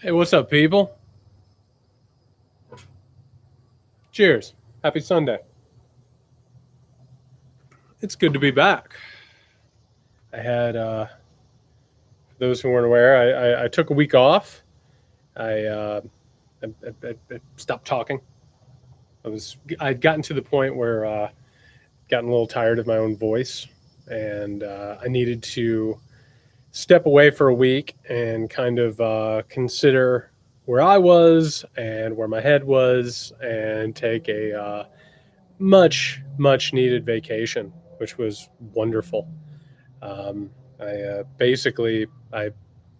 Hey, what's up, people? Cheers. Happy Sunday. It's good to be back. I had, for those who weren't aware, I took a week off. I stopped talking. I'd gotten to the point where gotten a little tired of my own voice, and I needed to step away for a week and kind of consider where I was and where my head was, and take a much needed vacation, which was wonderful. I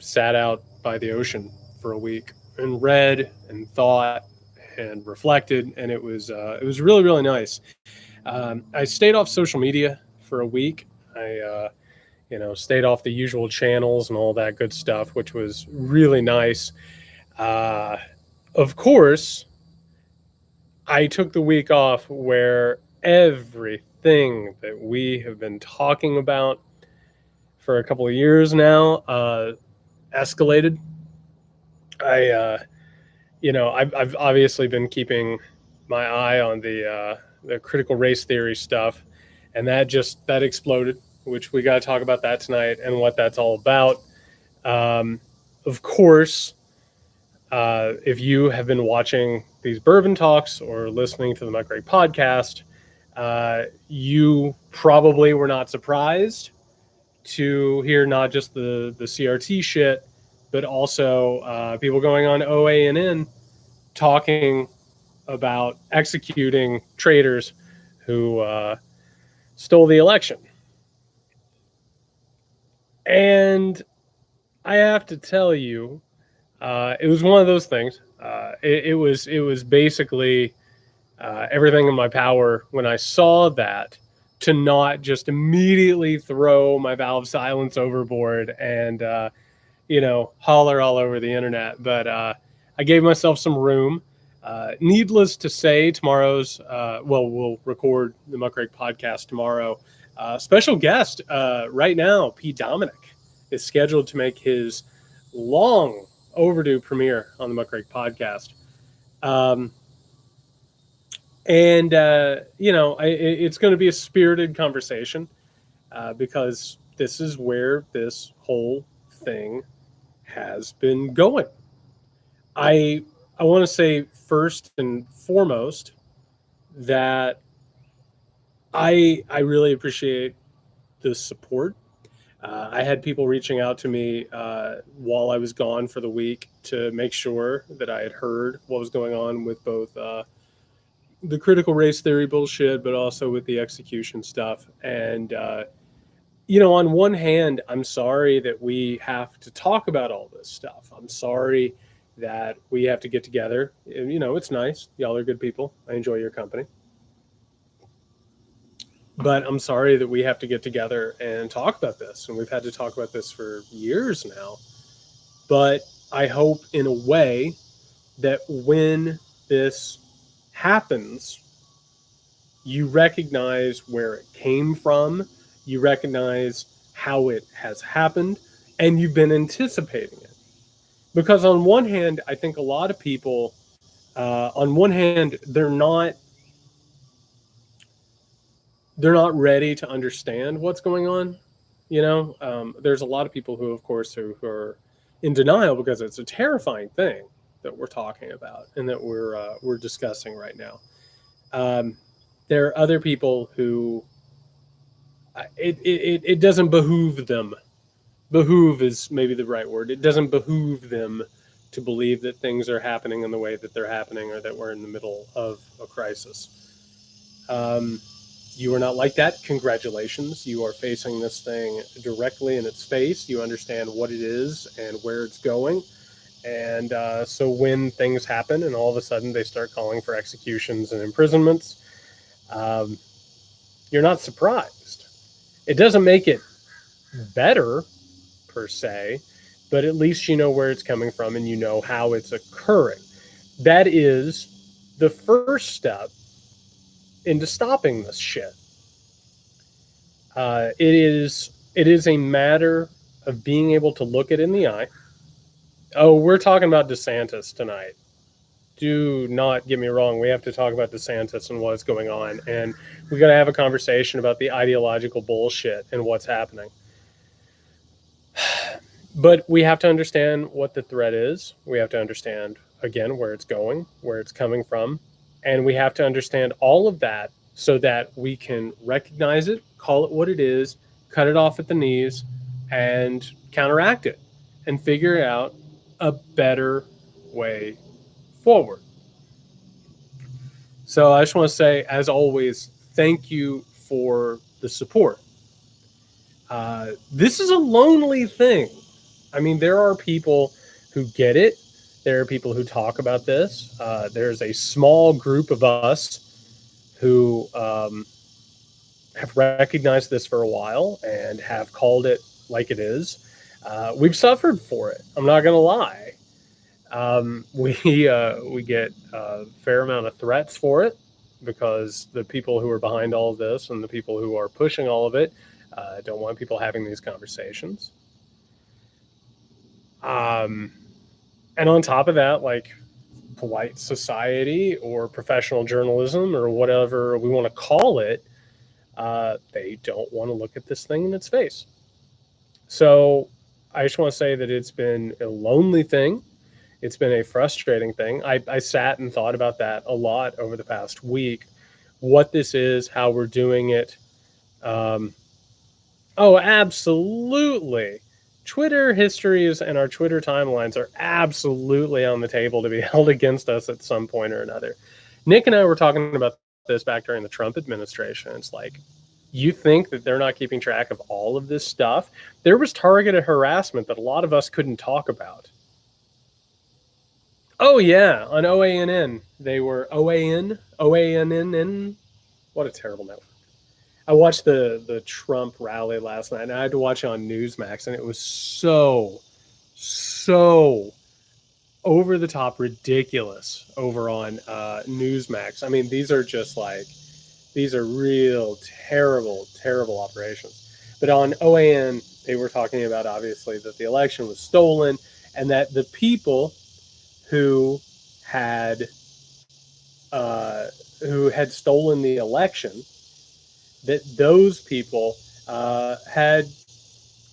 sat out by the ocean for a week and read and thought and reflected, and it was really nice. I stayed off social media for a week. I stayed off the usual channels and all that good stuff, which was really nice. Uh, of course, I took the week off where everything that we have been talking about for a couple of years now escalated. I've obviously been keeping my eye on the critical race theory stuff, and that exploded, which we got to talk about that tonight and what that's all about. Um, of course, if you have been watching these Bourbon Talks or listening to the Muckrake podcast, you probably were not surprised to hear not just the CRT shit, but also people going on OANN talking about executing traitors who stole the election. And I have to tell you, it was one of those things. It was basically everything in my power when I saw that to not just immediately throw my Valve silence overboard and holler all over the internet. But I gave myself some room. Needless to say, we'll record the Muckrake podcast tomorrow. Special guest right now, P. Dominic, is scheduled to make his long overdue premiere on the Muckrake podcast. Um, it's going to be a spirited conversation because this is where this whole thing has been going. I I want to say first and foremost that I really appreciate the support. I had people reaching out to me while I was gone for the week to make sure that I had heard what was going on with both the critical race theory bullshit, but also with the execution stuff. And on one hand, I'm sorry that we have to talk about all this stuff. I'm sorry that we have to get together. It's nice. Y'all are good people. I enjoy your company. But I'm sorry that we have to get together and talk about this. And we've had to talk about this for years now. But I hope in a way that when this happens, you recognize where it came from, you recognize how it has happened, and you've been anticipating it. Because on one hand, I think a lot of people, on one hand, they're not ready to understand what's going on. There's a lot of people who, of course, who are in denial because it's a terrifying thing that we're talking about and that we're discussing right now. Um, there are other people who it doesn't behoove them. Behoove is maybe the right word. It doesn't behoove them to believe that things are happening in the way that they're happening or that we're in the middle of a crisis. You are not like that. Congratulations. You are facing this thing directly in its face. You understand what it is and where it's going. And so when things happen and all of a sudden they start calling for executions and imprisonments, um, you're not surprised. It doesn't make it better per se, but at least you know where it's coming from and you know how it's occurring. That is the first step into stopping this shit. It is a matter of being able to look it in the eye Oh, we're talking about DeSantis tonight. Do not get me wrong. We have to talk about DeSantis and what's going on. And we got to have a conversation about the ideological bullshit and what's happening. But we have to understand what the threat is. We have to understand, again, where it's going, where it's coming from. And we have to understand all of that so that we can recognize it, call it what it is, cut it off at the knees, and counteract it and figure out a better way forward. So I just want to say, as always, thank you for the support. This is a lonely thing. I mean, there are people who get it. There are people who talk about this. There's a small group of us who have recognized this for a while and have called it like it is. We've suffered for it. I'm not going to lie. We get a fair amount of threats for it because the people who are behind all of this and the people who are pushing all of it don't want people having these conversations. And on top of that, like polite society or professional journalism or whatever we want to call it, they don't want to look at this thing in its face. So I just want to say that it's been a lonely thing. It's been a frustrating thing. I sat and thought about that a lot over the past week, what this is, how we're doing it. Oh, absolutely. Twitter histories and our Twitter timelines are absolutely on the table to be held against us at some point or another. Nick and I were talking about this back during the Trump administration. It's like, you think that they're not keeping track of all of this stuff? There was targeted harassment that a lot of us couldn't talk about. Oh, yeah, on OANN. They were OANN. What a terrible network. I watched the Trump rally last night, and I had to watch it on Newsmax, and it was so over the top ridiculous over on Newsmax. I mean, these are real terrible operations. But on OAN, they were talking about, obviously, that the election was stolen and that the people who had stolen the election, that those people had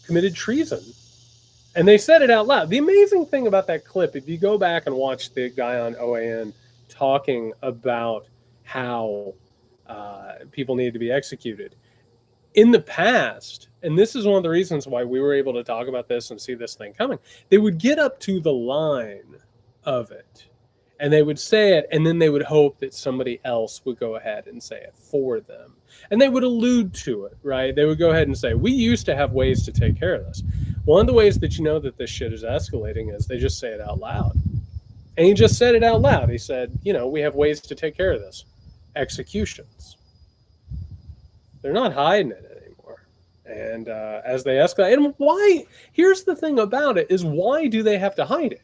committed treason. And they said it out loud. The amazing thing about that clip, if you go back and watch the guy on OAN talking about how people need to be executed, in the past, and this is one of the reasons why we were able to talk about this and see this thing coming, they would get up to the line of it and they would say it, and then they would hope that somebody else would go ahead and say it for them. And they would allude to it, right? They would go ahead and say, we used to have ways to take care of this. One of the ways that you know that this shit is escalating is they just say it out loud. And he just said it out loud. He said, we have ways to take care of this. Executions. They're not hiding it anymore. And as they escalate, and why, here's the thing about it, is why do they have to hide it?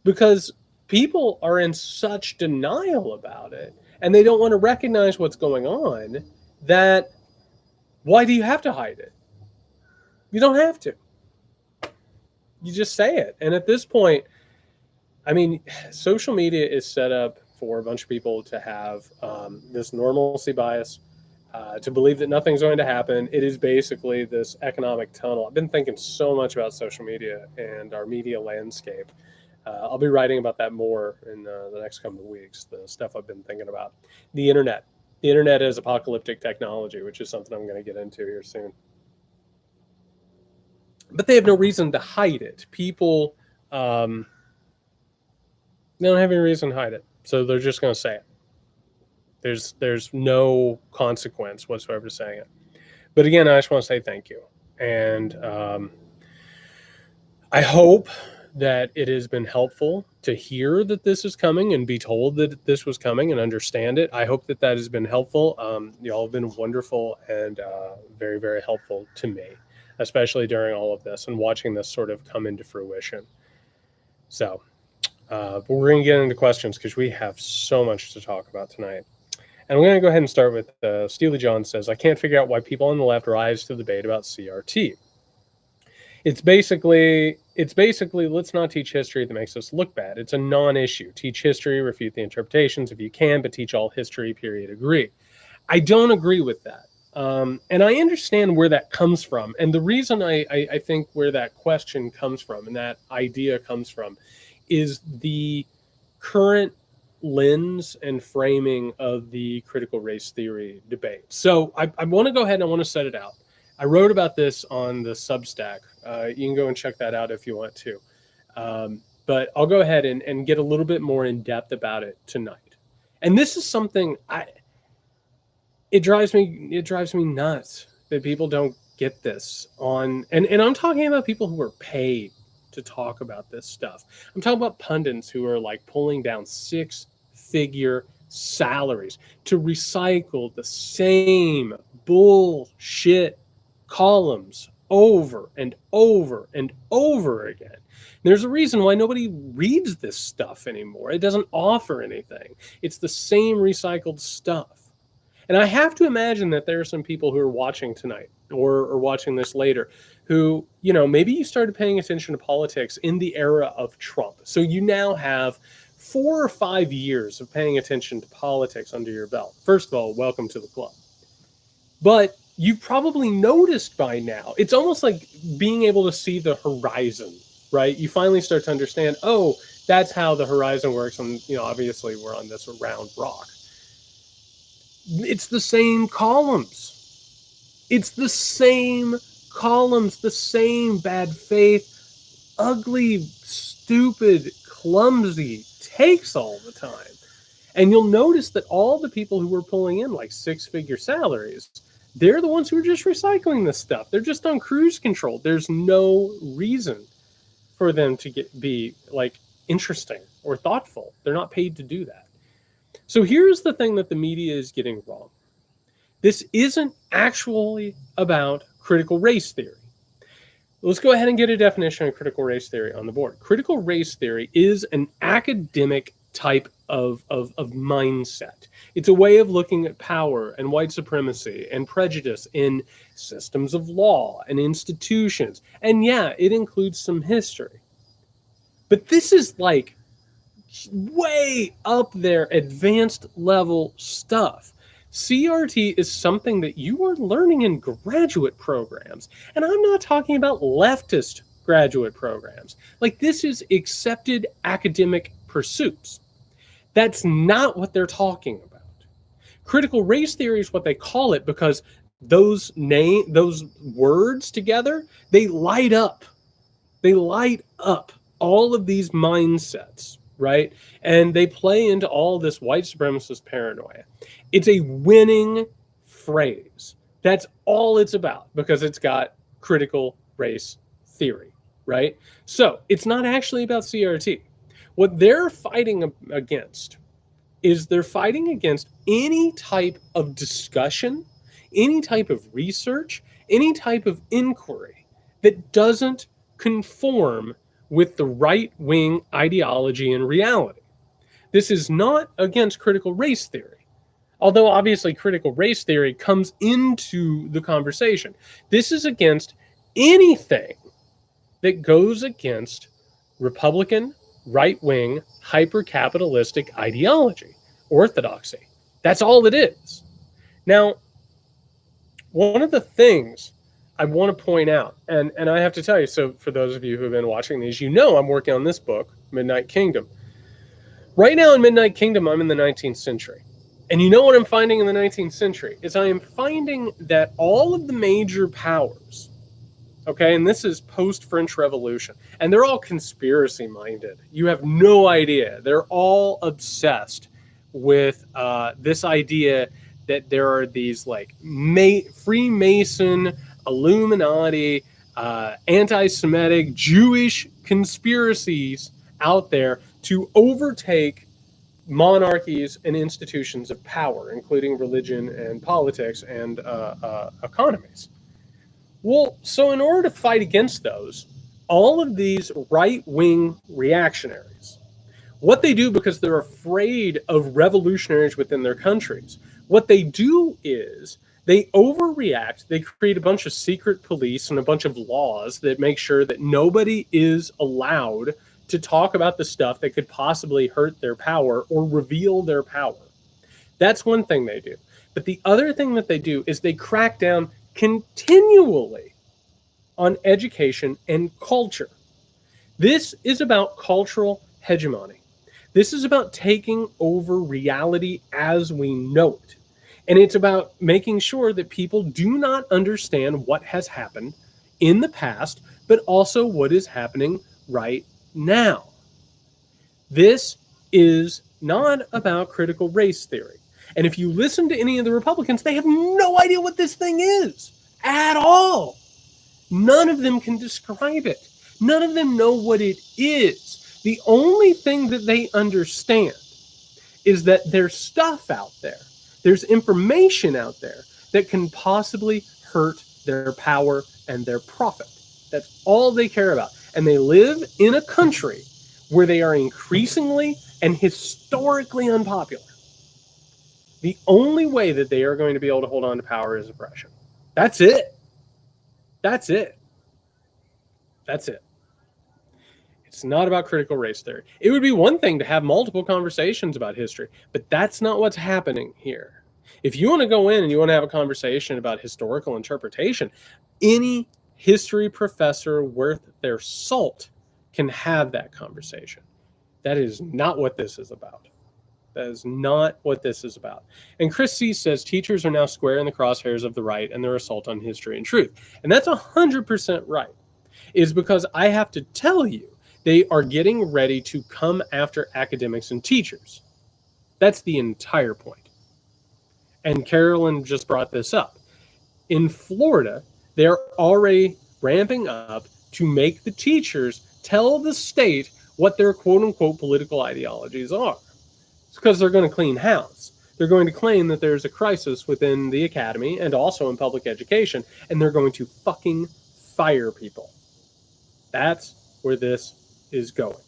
Because people are in such denial about it and they don't want to recognize what's going on, that why do you have to hide it? You don't have to. You just say it. And at this point, I mean, social media is set up for a bunch of people to have this normalcy bias, to believe that nothing's going to happen. It is basically this economic tunnel. I've been thinking so much about social media and our media landscape. I'll be writing about that more in the next couple of weeks, the stuff I've been thinking about. The internet. The internet is apocalyptic technology, which is something I'm going to get into here soon. But they have no reason to hide it. People, they don't have any reason to hide it. So they're just going to say it. There's no consequence whatsoever to saying it. But again, I just want to say thank you. And I hope that it has been helpful to hear that this is coming and be told that this was coming and understand it. I hope that has been helpful. Y'all have been wonderful and very, very helpful to me, especially during all of this and watching this sort of come into fruition. So, but we're going to get into questions because we have so much to talk about tonight. And we're going to go ahead and start with Steely John says, I can't figure out why people on the left rise to the debate about CRT. It's basically it's basically, let's not teach history that makes us look bad. It's a non-issue. Teach history, refute the interpretations if you can, but teach all history, period, agree. I don't agree with that. And I understand where that comes from. And the reason I think where that question comes from and that idea comes from is the current lens and framing of the critical race theory debate. So I want to go ahead and I want to set it out. I wrote about this on the Substack. You can go and check that out if you want to. But I'll go ahead and get a little bit more in depth about it tonight. And this is something it drives me nuts that people don't get this on. And I'm talking about people who are paid to talk about this stuff. I'm talking about pundits who are like pulling down 6-figure salaries to recycle the same bullshit columns over and over and over again. There's a reason why nobody reads this stuff anymore. It doesn't offer anything. It's the same recycled stuff. And I have to imagine that there are some people who are watching tonight or watching this later who, maybe you started paying attention to politics in the era of Trump. So you now have 4 or 5 years of paying attention to politics under your belt. First of all, welcome to the club. But you probably noticed by now, it's almost like being able to see the horizon, right? You finally start to understand, oh, that's how the horizon works. And, obviously we're on this round rock. It's the same columns. It's the same columns, the same bad faith, ugly, stupid, clumsy takes all the time. And you'll notice that all the people who were pulling in like 6-figure salaries, they're the ones who are just recycling this stuff. They're just on cruise control. There's no reason for them to be like interesting or thoughtful. They're not paid to do that. So here's the thing that the media is getting wrong. This isn't actually about critical race theory. Let's go ahead and get a definition of critical race theory on the board. Critical race theory is an academic type of mindset. It's a way of looking at power and white supremacy and prejudice in systems of law and institutions. And yeah, it includes some history. But this is like way up there, advanced level stuff. CRT is something that you are learning in graduate programs. And I'm not talking about leftist graduate programs. Like, this is accepted academic pursuits. That's not what they're talking about. Critical race theory is what they call it because those words together, they light up all of these mindsets, right? And they play into all this white supremacist paranoia. It's a winning phrase. That's all it's about because it's got critical race theory, right? So it's not actually about CRT. What they're fighting against is they're fighting against any type of discussion, any type of research, any type of inquiry that doesn't conform with the right-wing ideology and reality. This is not against critical race theory, although obviously critical race theory comes into the conversation. This is against anything that goes against Republican, right-wing, hyper-capitalistic ideology, orthodoxy. That's all it is. Now, one of the things I want to point out, and I have to tell you, so for those of you who have been watching these, I'm working on this book, Midnight Kingdom. Right now in Midnight Kingdom, I'm in the 19th century. And you know what I'm finding in the 19th century? Is I am finding that all of the major powers, okay, and this is post-French Revolution, and they're all conspiracy-minded. You have no idea. They're all obsessed with this idea that there are these like Freemason, Illuminati, anti-Semitic, Jewish conspiracies out there to overtake monarchies and institutions of power, including religion and politics and economies. Well, so in order to fight against those, all of these right-wing reactionaries, what they do because they're afraid of revolutionaries within their countries, what they do is They overreact. They create a bunch of secret police and a bunch of laws that make sure that nobody is allowed to talk about the stuff that could possibly hurt their power or reveal their power. That's one thing they do. But the other thing that they do is they crack down continually on education and culture. This is about cultural hegemony. This is about taking over reality as we know it. And it's about making sure that people do not understand what has happened in the past, but also what is happening right now. This is not about critical race theory. And if you listen to any of the Republicans, they have no idea what this thing is at all. None of them can describe it. None of them know what it is. The only thing that they understand is that there's stuff out there. There's information out there that can possibly hurt their power and their profit. That's all they care about. And they live in a country where they are increasingly and historically unpopular. The only way that they are going to be able to hold on to power is oppression. That's it. That's it. That's it. It's not about critical race theory. It would be one thing to have multiple conversations about history, but that's not what's happening here. If you want to go in and you want to have a conversation about historical interpretation, any history professor worth their salt can have that conversation. That is not what this is about. That is not what this is about. And Chris C. says teachers are now square in the crosshairs of the right and their assault on history and truth. And that's 100% right. Is because I have to tell you, they are getting ready to come after academics and teachers. That's the entire point. And Carolyn just brought this up. In Florida, they're already ramping up to make the teachers tell the state what their quote-unquote political ideologies are. It's because they're going to clean house. They're going to claim that there's a crisis within the academy and also in public education, and they're going to fucking fire people. That's where this is going.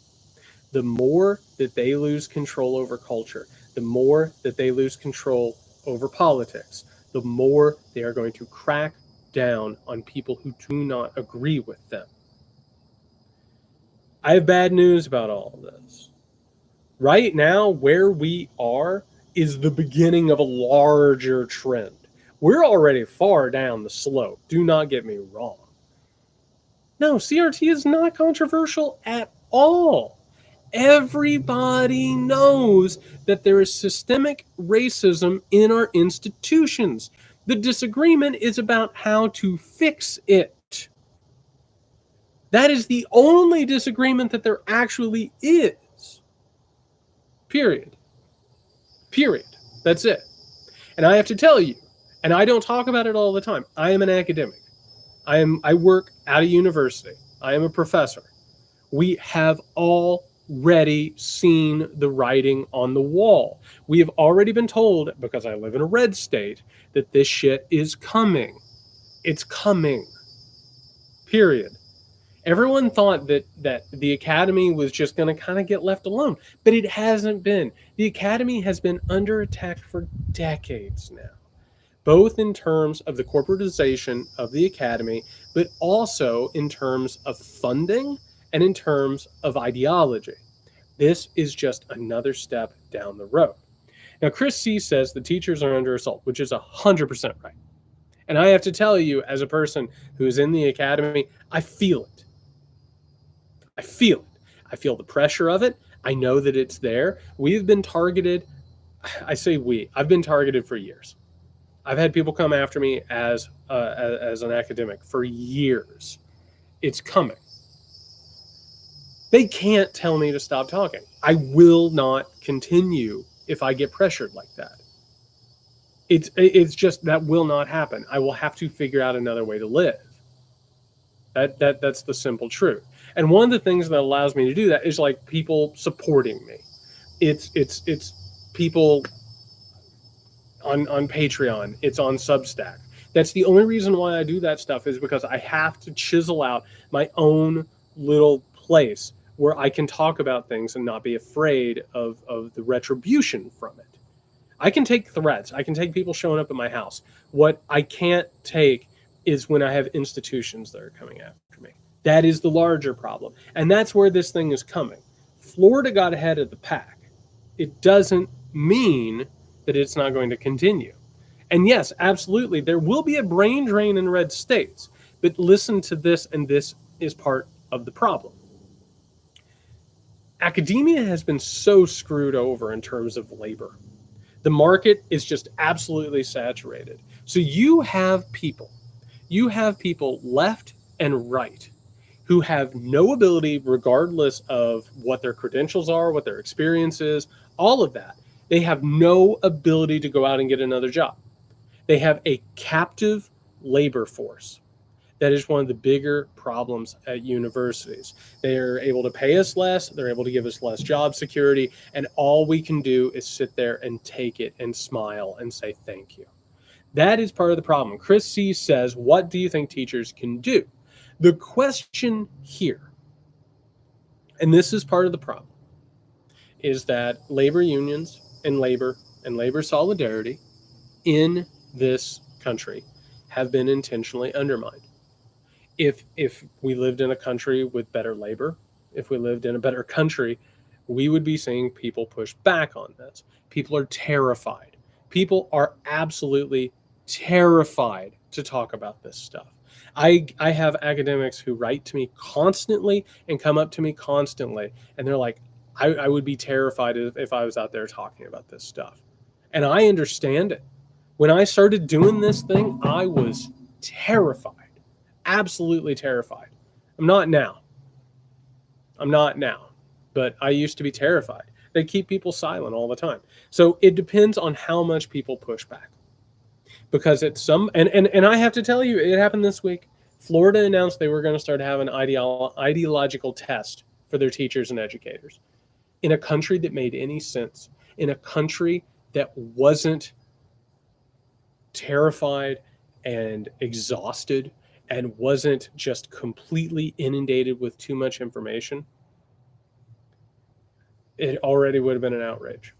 The more that they lose control over culture, the more that they lose control over politics, the more they are going to crack down on people who do not agree with them. I have bad news about all of this. Right now, where we are is the beginning of a larger trend. We're already far down the slope. Do not get me wrong. No, CRT is not controversial at all. Everybody knows that there is systemic racism in our institutions. The disagreement is about how to fix it. That is the only disagreement that there actually is. Period. Period. That's it. And I have to tell you, and I don't talk about it all the time, I am an academic. I work at a university. I am a professor. We have already seen the writing on the wall. We have already been told, because I live in a red state, that this shit is coming. It's coming. Period. Everyone thought that the academy was just going to kind of get left alone, but it hasn't been. The academy has been under attack for decades now, both in terms of the corporatization of the academy, but also in terms of funding and in terms of ideology. This is just another step down the road. Now, Chris C. says the teachers are under assault, which is 100% right. And I have to tell you, as a person who's in the academy, I feel it. I feel it. I feel the pressure of it. I know that it's there. We've been targeted. I say we. I've been targeted for years. I've had people come after me as an academic for years. It's coming. They can't tell me to stop talking. I will not continue if I get pressured like that. It's just that will not happen. I will have to figure out another way to live. That's the simple truth. And one of the things that allows me to do that is like people supporting me. It's people on Patreon. It's on Substack. That's the only reason why I do that stuff, is because I have to chisel out my own little place where I can talk about things and not be afraid of the retribution from it. I can take threats. I can take people showing up at my house. What I can't take is when I have institutions that are coming after me. That is the larger problem. And that's where this thing is coming. Florida got ahead of the pack. It doesn't mean that it's not going to continue. And yes, absolutely, there will be a brain drain in red states. But listen to this, and this is part of the problem. Academia has been so screwed over in terms of labor. The market is just absolutely saturated. So you have people left and right who have no ability, regardless of what their credentials are, what their experience is, all of that. They have no ability to go out and get another job. They have a captive labor force. That is one of the bigger problems at universities. They are able to pay us less, they're able to give us less job security, and all we can do is sit there and take it and smile and say thank you. That is part of the problem. Chris C. says, what do you think teachers can do? The question here, and this is part of the problem, is that labor unions and labor solidarity in this country have been intentionally undermined. If we lived in a country with better labor, if we lived in a better country, we would be seeing people push back on this. People are terrified. People are absolutely terrified to talk about this stuff. I have academics who write to me constantly and come up to me constantly, and they're like, I would be terrified if I was out there talking about this stuff. And I understand it. When I started doing this thing, I was terrified. Absolutely terrified. I'm not now, but I used to be terrified. They keep people silent all the time. So it depends on how much people push back. Because it's some, and I have to tell you, it happened this week. Florida announced they were going to start having an ideological test for their teachers and educators. In a country that made any sense, in a country that wasn't terrified and exhausted and wasn't just completely inundated with too much information, it already would have been an outrage.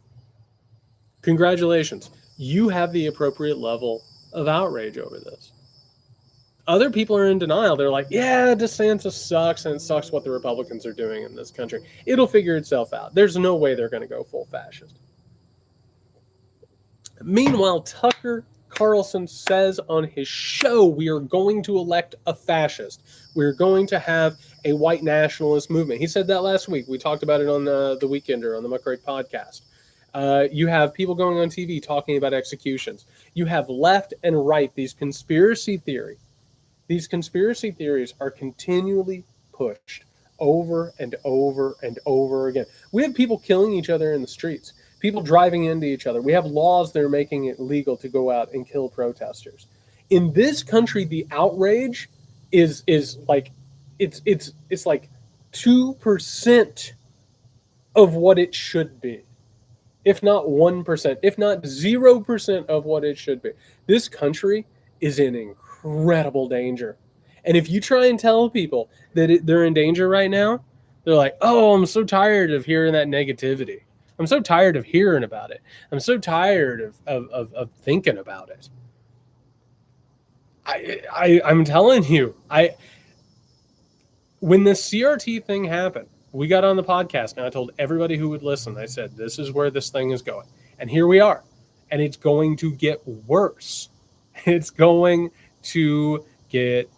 Congratulations. You have the appropriate level of outrage over this. Other people are in denial. They're like, yeah, DeSantis sucks, and it sucks what the Republicans are doing in this country. It'll figure itself out. There's no way they're going to go full fascist. Meanwhile, Tucker Carlson says on his show, we are going to elect a fascist. We're going to have a white nationalist movement. He said that last week. We talked about it on the Weekender on the Muckrake podcast. You have people going on TV talking about executions. You have left and right, these conspiracy theories. These conspiracy theories are continually pushed over and over and over again. We have people killing each other in the streets. People driving into each other. We have laws that are making it legal to go out and kill protesters. In this country, the outrage is like it's like 2% of what it should be, if not 1%, if not 0% of what it should be. This country is in incredible danger, and if you try and tell people that they're in danger right now, they're like, "Oh, I'm so tired of hearing that negativity. I'm so tired of hearing about it. I'm so tired of thinking about it." I'm telling you, when this CRT thing happened, we got on the podcast and I told everybody who would listen, I said, this is where this thing is going. And here we are. And it's going to get worse. It's going to get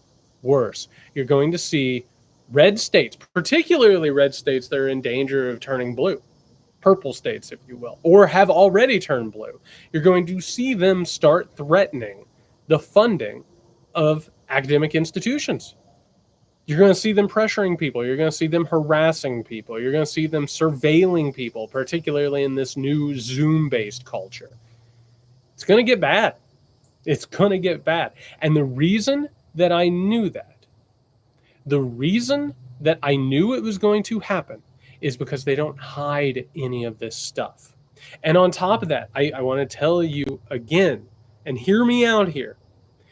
worse. You're going to see red states, particularly red states that are in danger of turning blue. Purple states, if you will, or have already turned blue. You're going to see them start threatening the funding of academic institutions. You're going to see them pressuring people. You're going to see them harassing people. You're going to see them surveilling people, particularly in this new Zoom-based culture. It's going to get bad. It's going to get bad. And the reason that I knew that, the reason that I knew it was going to happen is because they don't hide any of this stuff. And on top of that, I want to tell you again, and hear me out here,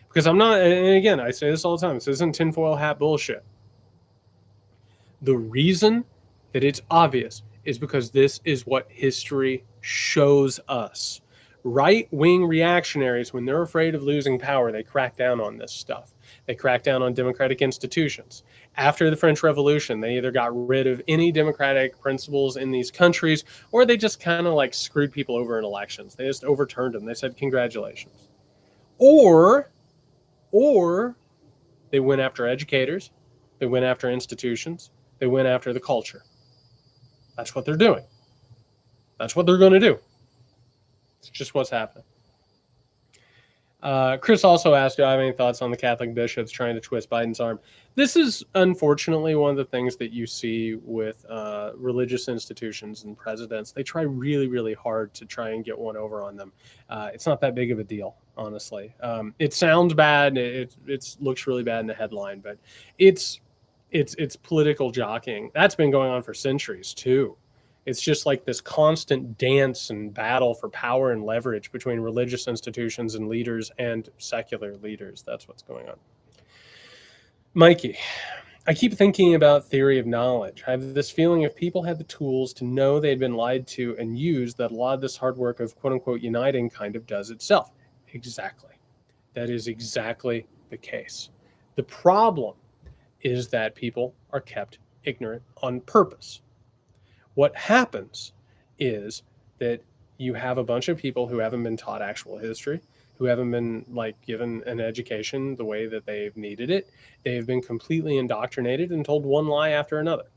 because I'm not, and again, I say this all the time, this isn't tinfoil hat bullshit. The reason that it's obvious is because this is what history shows us. Right-wing reactionaries, when they're afraid of losing power, they crack down on this stuff. They crack down on democratic institutions. After the French Revolution, they either got rid of any democratic principles in these countries, or they just kind of like screwed people over in elections. They just overturned them. They said, congratulations. Or they went after educators. They went after institutions. They went after the culture. That's what they're doing. That's what they're going to do. It's just what's happening. Chris also asked, do I have any thoughts on the Catholic bishops trying to twist Biden's arm? This is unfortunately one of the things that you see with religious institutions and presidents. They try really, really hard to try and get one over on them. It's not that big of a deal, honestly. It sounds bad. It looks really bad in the headline, but it's political jockeying. That's been going on for centuries too. It's just like this constant dance and battle for power and leverage between religious institutions and leaders and secular leaders. That's what's going on. Mikey, I keep thinking about theory of knowledge. I have this feeling if people had the tools to know they'd been lied to and used, that a lot of this hard work of quote unquote uniting kind of does itself. Exactly. That is exactly the case. The problem is that people are kept ignorant on purpose. What happens is that you have a bunch of people who haven't been taught actual history, who haven't been like given an education the way that they've needed it. They've been completely indoctrinated and told one lie after another.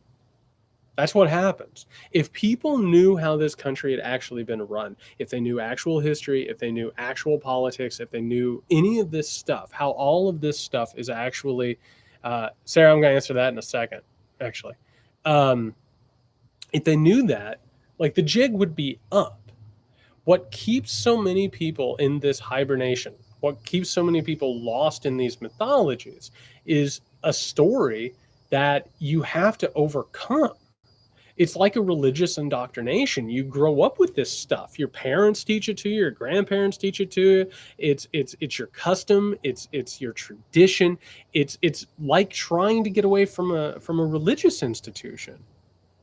That's what happens. If people knew how this country had actually been run, if they knew actual history, if they knew actual politics, if they knew any of this stuff, how all of this stuff is actually, Sarah, I'm going to answer that in a second, actually. If they knew that, like the jig would be up. What keeps so many people in this hibernation, what keeps so many people lost in these mythologies is a story that you have to overcome. It's like a religious indoctrination. You grow up with this stuff. Your parents teach it to you. Your grandparents teach it to you. It's your custom. It's your tradition. It's like trying to get away from a religious institution.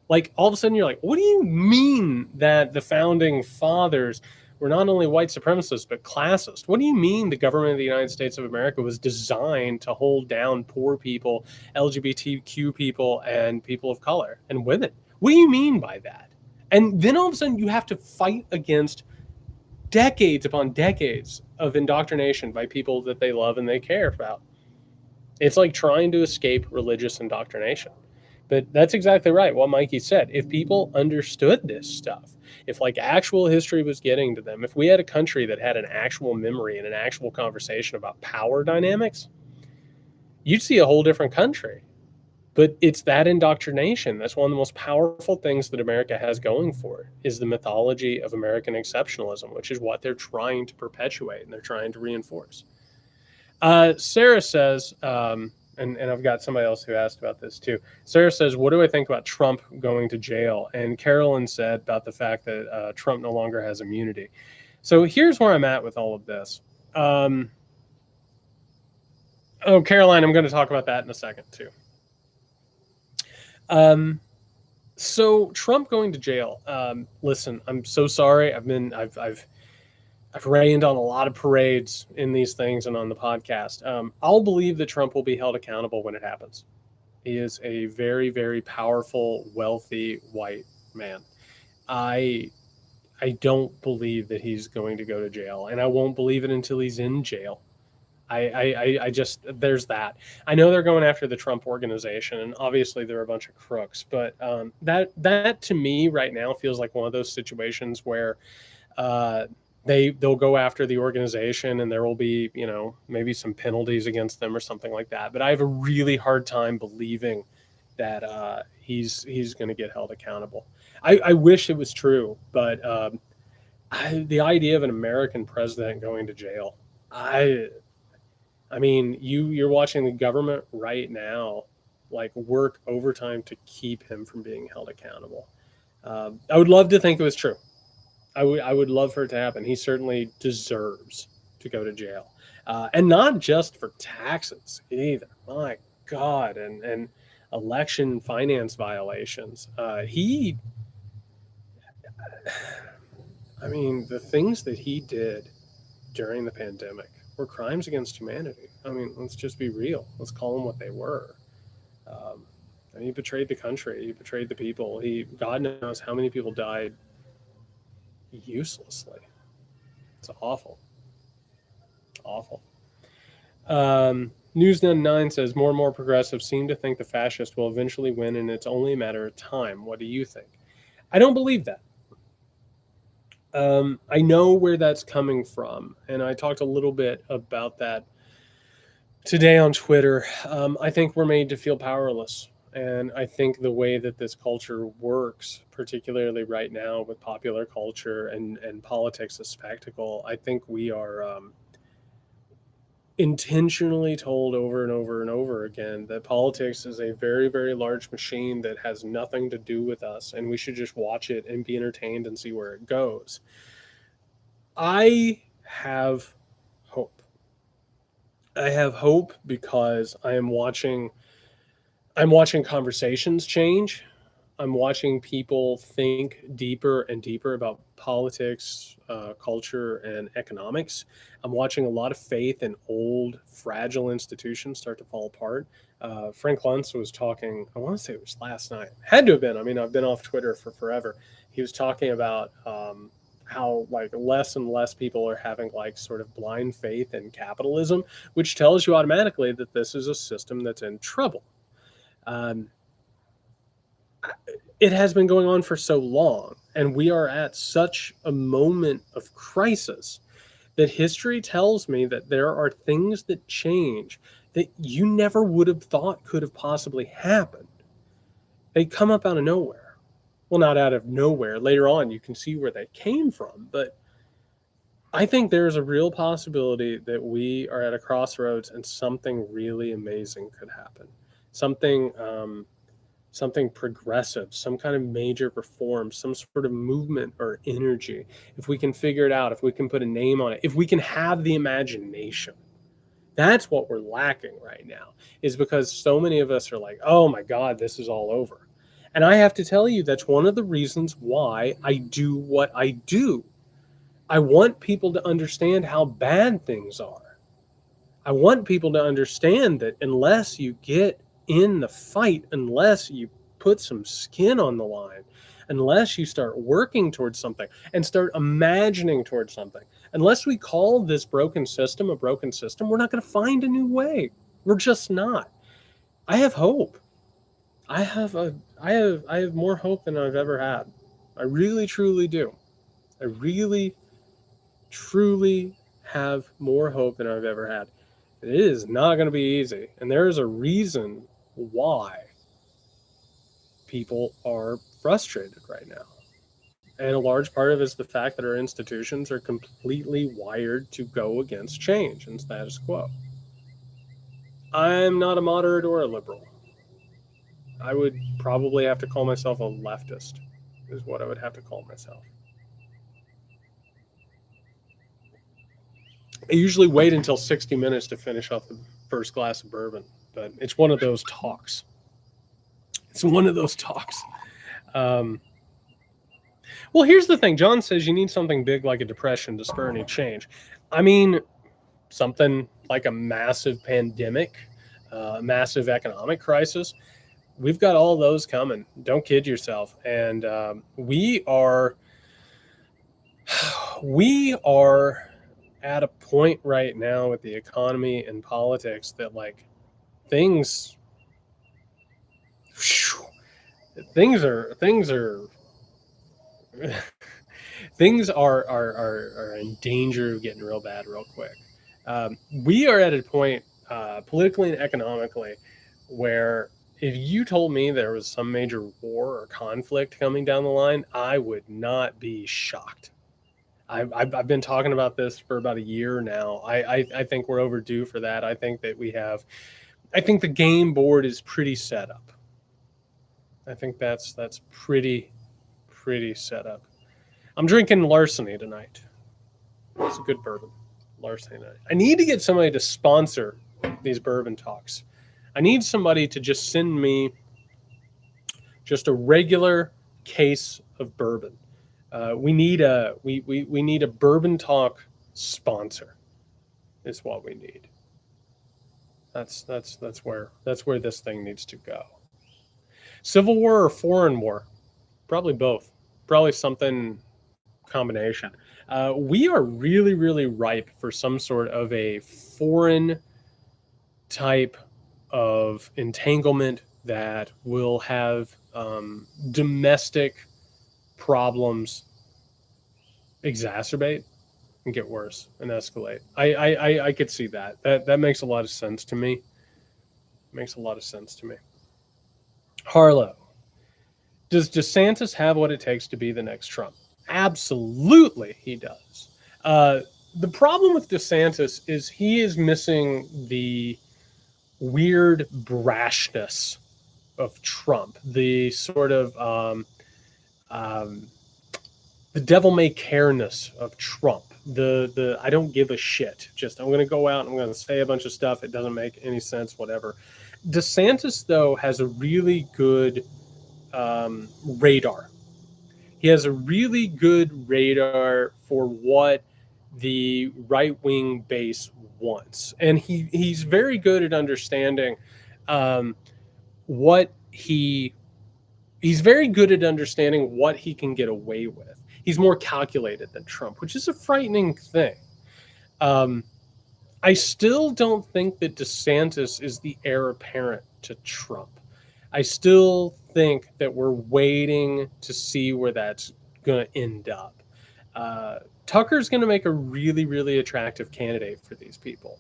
Like all of a sudden you're like, what do you mean that the founding fathers were not only white supremacists, but classist? What do you mean the government of the United States of America was designed to hold down poor people, LGBTQ people, and people of color and women? What do you mean by that? And then all of a sudden you have to fight against decades upon decades of indoctrination by people that they love and they care about. It's like trying to escape religious indoctrination. But that's exactly right, what Mikey said. If people understood this stuff, if like actual history was getting to them, if we had a country that had an actual memory and an actual conversation about power dynamics, you'd see a whole different country. But it's that indoctrination. That's one of the most powerful things that America has going for it, is the mythology of American exceptionalism, which is what they're trying to perpetuate and they're trying to reinforce. Sarah says, and I've got somebody else who asked about this too. Sarah says, what do I think about Trump going to jail? And Carolyn said about the fact that Trump no longer has immunity. So here's where I'm at with all of this. Caroline, I'm going to talk about that in a second too. So Trump going to jail. Listen, I'm so sorry. I've rained on a lot of parades in these things and on the podcast. I'll believe that Trump will be held accountable when it happens. He is a very, very powerful, wealthy white man. I don't believe that he's going to go to jail, and I won't believe it until he's in jail. I just, there's that. I know they're going after the Trump organization, and obviously they're a bunch of crooks, but that to me right now feels like one of those situations where they'll go after the organization and there will be, maybe some penalties against them or something like that. But I have a really hard time believing that he's going to get held accountable. I wish it was true, but the idea of an American president going to jail, I mean, you're watching the government right now, like work overtime to keep him from being held accountable. I would love to think it was true. I would love for it to happen. He certainly deserves to go to jail, and not just for taxes either. My God, and election finance violations. I mean, the things that he did during the pandemic were crimes against humanity. I mean, let's just be real. Let's call them what they were. Um, and he betrayed the country. He betrayed the people. God knows how many people died uselessly. It's awful. Awful. News99 says more and more progressives seem to think the fascist will eventually win, and it's only a matter of time. What do you think? I don't believe that. I know where that's coming from, and I talked a little bit about that today on Twitter. I think we're made to feel powerless, and I think the way that this culture works, particularly right now with popular culture and politics as spectacle, I think we are intentionally told over and over and over again that politics is a very, very large machine that has nothing to do with us, and we should just watch it and be entertained and see where it goes. I have hope. I have hope because I'm watching conversations change. I'm watching people think deeper and deeper about politics, culture, and economics. I'm watching a lot of faith in old, fragile institutions start to fall apart. Frank Luntz was talking, I want to say it was last night. Had to have been. I mean, I've been off Twitter for forever. He was talking about how like less and less people are having like sort of blind faith in capitalism, which tells you automatically that this is a system that's in trouble. It has been going on for so long, and we are at such a moment of crisis that history tells me that there are things that change that you never would have thought could have possibly happened. They come up out of nowhere. Well, not out of nowhere. Later on, you can see where they came from, but I think there's a real possibility that we are at a crossroads and something really amazing could happen. Something progressive, some kind of major reform, some sort of movement or energy. If we can figure it out, if we can put a name on it, if we can have the imagination. That's what we're lacking right now, is because so many of us are like, oh my God, this is all over. And I have to tell you, that's one of the reasons why I do what I do. I want people to understand how bad things are. I want people to understand that unless you get in the fight, unless you put some skin on the line, unless you start working towards something and start imagining towards something, unless we call this broken system a broken system, we're not going to find a new way. We're just not. I have hope. I have more hope than I've ever had. I really truly do. I really truly have more hope than I've ever had. It is not going to be easy, and there is a reason why people are frustrated right now. And a large part of it is the fact that our institutions are completely wired to go against change and status quo. I'm not a moderate or a liberal. I would probably have to call myself a leftist, is what I would have to call myself. I usually wait until 60 minutes to finish off the first glass of bourbon, but it's one of those talks. It's one of those talks. Well, here's the thing. John says you need something big like a depression to spur any change. I mean, something like a massive pandemic, massive economic crisis. We've got all those coming. Don't kid yourself. And we are at a point right now with the economy and politics that like things are things are in danger of getting real bad real quick. We are at a point politically and economically where if you told me there was some major war or conflict coming down the line, I would not be shocked. I've been talking about this for about a year now. I think we're overdue for that. I think the game board is pretty set up. I think that's pretty set up. I'm drinking Larceny tonight. It's a good bourbon. Larceny tonight. I need to get somebody to sponsor these bourbon talks. I need somebody to just send me just a regular case of bourbon. We need a we need a Bourbon Talk sponsor. Is what we need. That's where this thing needs to go. Civil war or foreign war? Probably both. Probably something combination. We are really ripe for some sort of a foreign type of entanglement that will have domestic problems exacerbate and get worse and escalate. I could see that. That makes a lot of sense to me. Makes a lot of sense to me. Harlow, does DeSantis have what it takes to be the next Trump? Absolutely, he does. The problem with DeSantis is he is missing the weird brashness of Trump, the sort of the devil may careness of Trump. The I don't give a shit. Just I'm going to go out and I'm going to say a bunch of stuff. It doesn't make any sense. Whatever. DeSantis though has a really good radar. He has a really good radar for what the right-wing base wants, and he's very good at understanding what he's very good at understanding what he can get away with. He's more calculated than Trump, which is a frightening thing. I still don't think that DeSantis is the heir apparent to Trump. I still think that we're waiting to see where that's going to end up. Tucker's going to make a really attractive candidate for these people.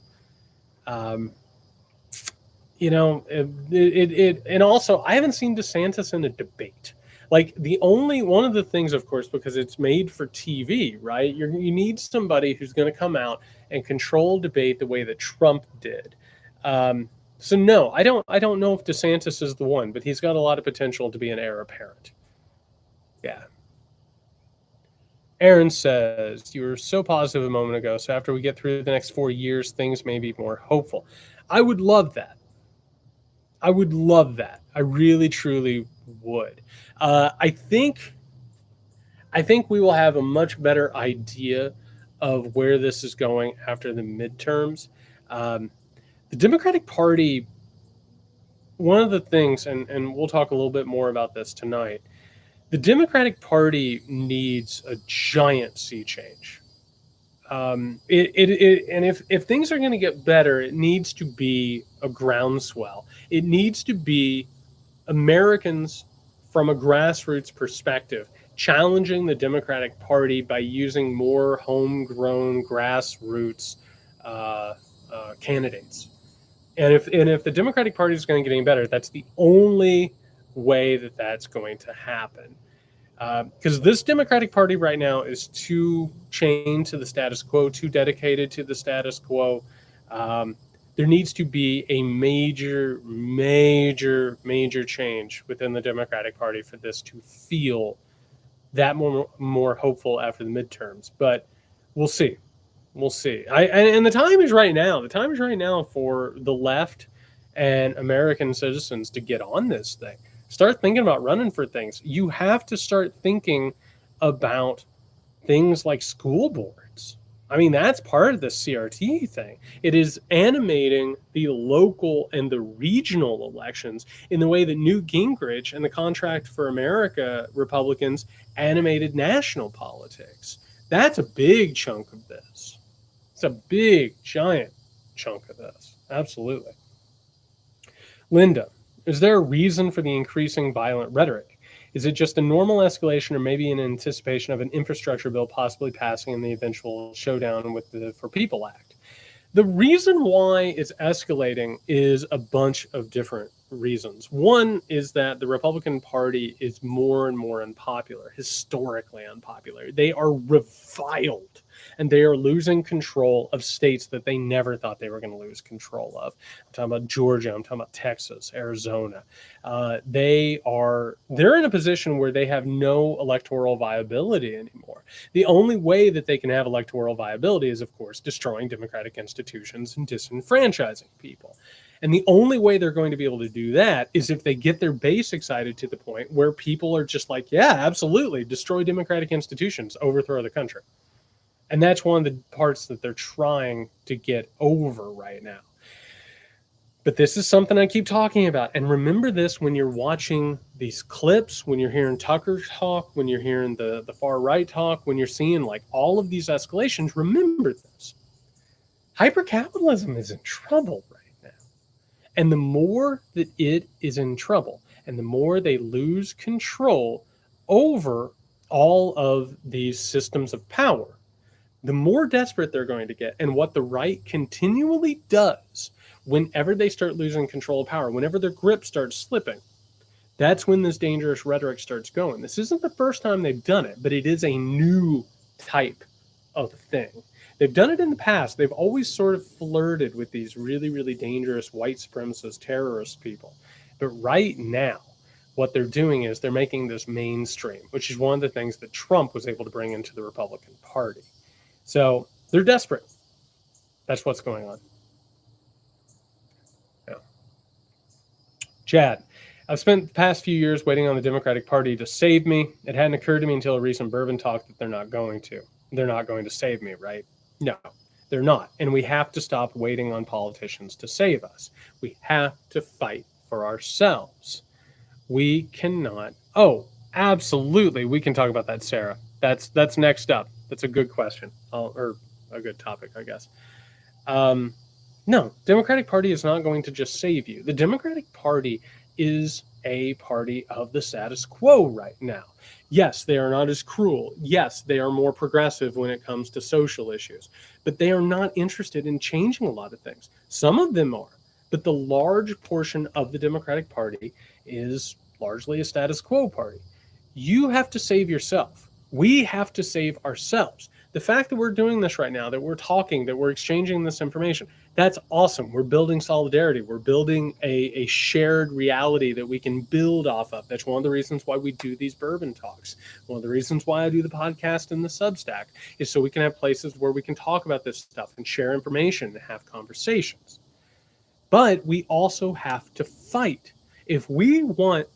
You know, and also I haven't seen DeSantis in a debate. Like the only one of the things, of course, because it's made for TV, right? You need somebody who's going to come out and control debate the way that Trump did. So no, I don't know if DeSantis is the one, but he's got a lot of potential to be an heir apparent. Yeah. Aaron says, you were so positive a moment ago. So after we get through the next 4 years, things may be more hopeful. I would love that. I would love that. I really, truly would. I think we will have a much better idea of where this is going after the midterms. The Democratic Party, one of the things, and we'll talk a little bit more about this tonight, the Democratic Party needs a giant sea change. And if things are going to get better, it needs to be a groundswell. It needs to be Americans from a grassroots perspective challenging the Democratic Party by using more homegrown grassroots candidates. And if the Democratic Party is going to get any better, that's the only way that that's going to happen. Because this Democratic Party right now is too chained to the status quo, too dedicated to the status quo. There needs to be a major change within the Democratic Party for this to feel that more hopeful after the midterms. But we'll see. We'll see. And the time is right now. The time is right now for the left and American citizens to get on this thing. Start thinking about running for things. You have to start thinking about things like school boards. I mean, that's part of the CRT thing. It is animating the local and the regional elections in the way that Newt Gingrich and the Contract for America Republicans animated national politics. That's a big chunk of this. It's a big, giant chunk of this. Absolutely. Linda, is there a reason for the increasing violent rhetoric? Is it just a normal escalation or maybe an anticipation of an infrastructure bill possibly passing in the eventual showdown with the For People Act? The reason why it's escalating is a bunch of different reasons. One is that the Republican Party is more and more unpopular, historically unpopular. They are reviled, and they are losing control of states that they never thought they were going to lose control of. I'm talking about Georgia. I'm talking about Texas, Arizona. They're in a position where they have no electoral viability anymore. The only way that they can have electoral viability is, of course, destroying democratic institutions and disenfranchising people. And the only way they're going to be able to do that is if they get their base excited to the point where people are just like, yeah, absolutely, destroy democratic institutions, overthrow the country. And that's one of the parts that they're trying to get over right now. But this is something I keep talking about. And remember this when you're watching these clips, when you're hearing Tucker talk, when you're hearing the far right talk, when you're seeing like all of these escalations, remember this. Hypercapitalism is in trouble right now. And the more that it is in trouble and the more they lose control over all of these systems of power, the more desperate they're going to get. And what the right continually does whenever they start losing control of power, whenever their grip starts slipping, that's when this dangerous rhetoric starts going. This isn't the first time they've done it, but it is a new type of thing. They've done it in the past. They've always sort of flirted with these really, really dangerous white supremacist terrorist people. But right now, what they're doing is they're making this mainstream, which is one of the things that Trump was able to bring into the Republican Party. So they're desperate. That's what's going on. Yeah. Chad, I've spent the past few years waiting on the Democratic Party to save me. It hadn't occurred to me until a recent Bourbon Talk that they're not going to. They're not going to save me, right? No, they're not. And we have to stop waiting on politicians to save us. We have to fight for ourselves. We cannot. Oh, absolutely. We can talk about that, Sarah. That's next up. That's a good question, or a good topic, I guess. No, Democratic Party is not going to just save you. The Democratic Party is a party of the status quo right now. Yes, they are not as cruel. Yes, they are more progressive when it comes to social issues, but they are not interested in changing a lot of things. Some of them are, but the large portion of the Democratic Party is largely a status quo party. You have to save yourself. We have to save ourselves. The fact that we're doing this right now, that we're talking, that we're exchanging this information, that's awesome. We're building solidarity. We're building a shared reality that we can build off of. That's one of the reasons why we do these Bourbon Talks. One of the reasons why I do the podcast and the Substack is so we can have places where we can talk about this stuff and share information and have conversations. But we also have to fight. If we want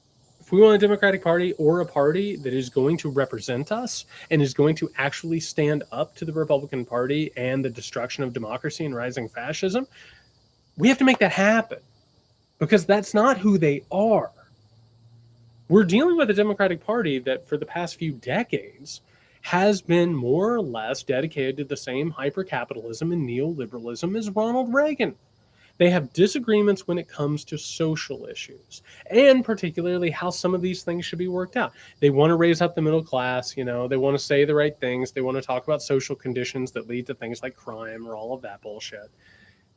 a Democratic Party or a party that is going to represent us and is going to actually stand up to the Republican Party and the destruction of democracy and rising fascism, we have to make that happen because that's not who they are. We're dealing with a Democratic Party that for the past few decades has been more or less dedicated to the same hypercapitalism and neoliberalism as Ronald Reagan. They have disagreements when it comes to social issues and particularly how some of these things should be worked out. They want to raise up the middle class, they want to say the right things. They want to talk about social conditions that lead to things like crime or all of that bullshit.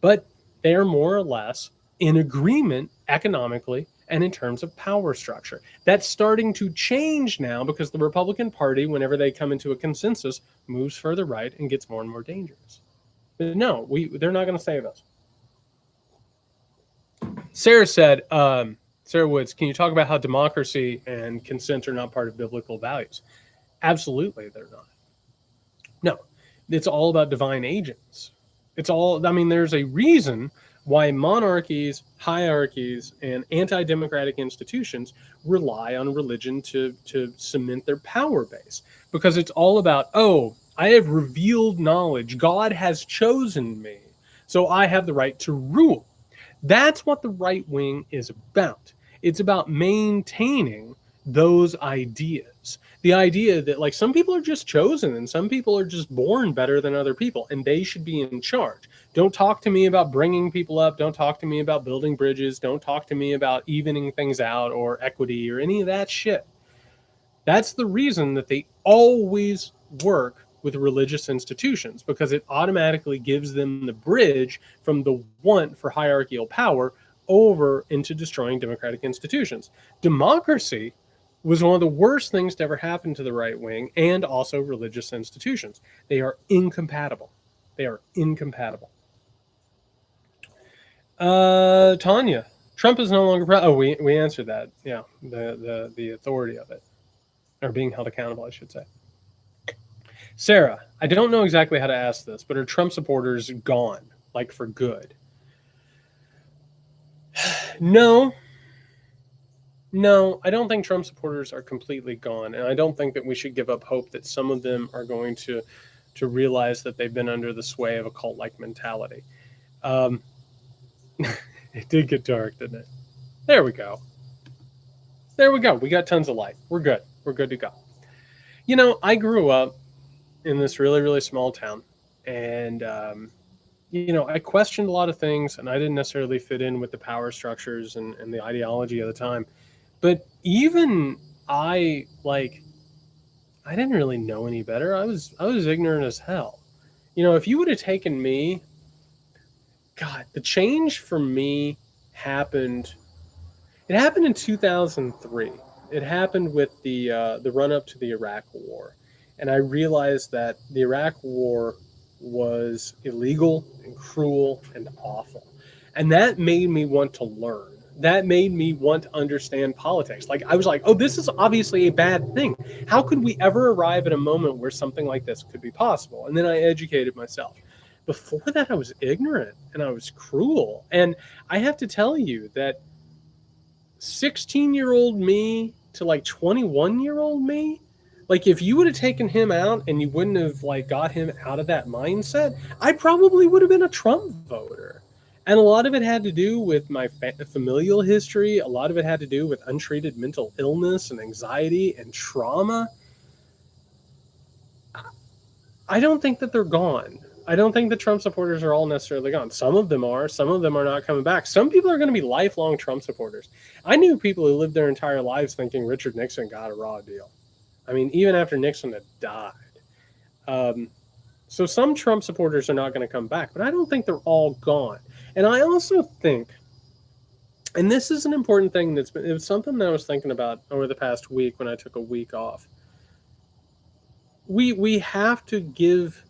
But they are more or less in agreement economically and in terms of power structure. That's starting to change now because the Republican Party, whenever they come into a consensus, moves further right and gets more and more dangerous. But no, they're not going to save us. Sarah said, Sarah Woods, can you talk about how democracy and consent are not part of biblical values? Absolutely, they're not. No, it's all about divine agents. There's a reason why monarchies, hierarchies, and anti-democratic institutions rely on religion to cement their power base. Because it's all about, I have revealed knowledge. God has chosen me, so I have the right to rule. That's what the right wing is about. It's about maintaining those ideas. The idea that some people are just chosen and some people are just born better than other people and they should be in charge. Don't talk to me about bringing people up. Don't talk to me about building bridges. Don't talk to me about evening things out or equity or any of that shit. That's the reason that they always work with religious institutions, because it automatically gives them the bridge from the want for hierarchical power over into destroying democratic institutions. Democracy was one of the worst things to ever happen to the right wing and also religious institutions. They are incompatible. They are incompatible. Tanya, Trump is no longer we answered that. Yeah, the authority of it, or being held accountable, I should say. Sarah, I don't know exactly how to ask this, but are Trump supporters gone, for good? No, no, I don't think Trump supporters are completely gone, and I don't think that we should give up hope that some of them are going to realize that they've been under the sway of a cult-like mentality. Um, it did get dark, didn't it? There we go. There we go. We got tons of light. We're good. We're good to go. I grew up in this really, really small town, and I questioned a lot of things, and I didn't necessarily fit in with the power structures and the ideology of the time. But even I didn't really know any better. I was ignorant as hell. If you would have taken me, God, the change for me happened. It happened in 2003. It happened with the run up to the Iraq War, and I realized that the Iraq War was illegal and cruel and awful, and that made me want to learn. That made me want to understand politics. Like I was like, oh, this is obviously a bad thing. How could we ever arrive at a moment where something like this could be possible? And then I educated myself. Before that, I was ignorant and I was cruel. And I have to tell you that 16-year-old me to like 21-year-old me, like if you would have taken him out and you wouldn't have like got him out of that mindset, I probably would have been a Trump voter. And a lot of it had to do with my familial history. A lot of it had to do with untreated mental illness and anxiety and trauma. I don't think that they're gone. I don't think the Trump supporters are all necessarily gone. Some of them are. Some of them are not coming back. Some people are going to be lifelong Trump supporters. I knew people who lived their entire lives thinking Richard Nixon got a raw deal. I mean, even after Nixon had died. So some Trump supporters are not going to come back, but I don't think they're all gone. And I also think, and this is an important thing it was something that I was thinking about over the past week when I took a week off. We have to give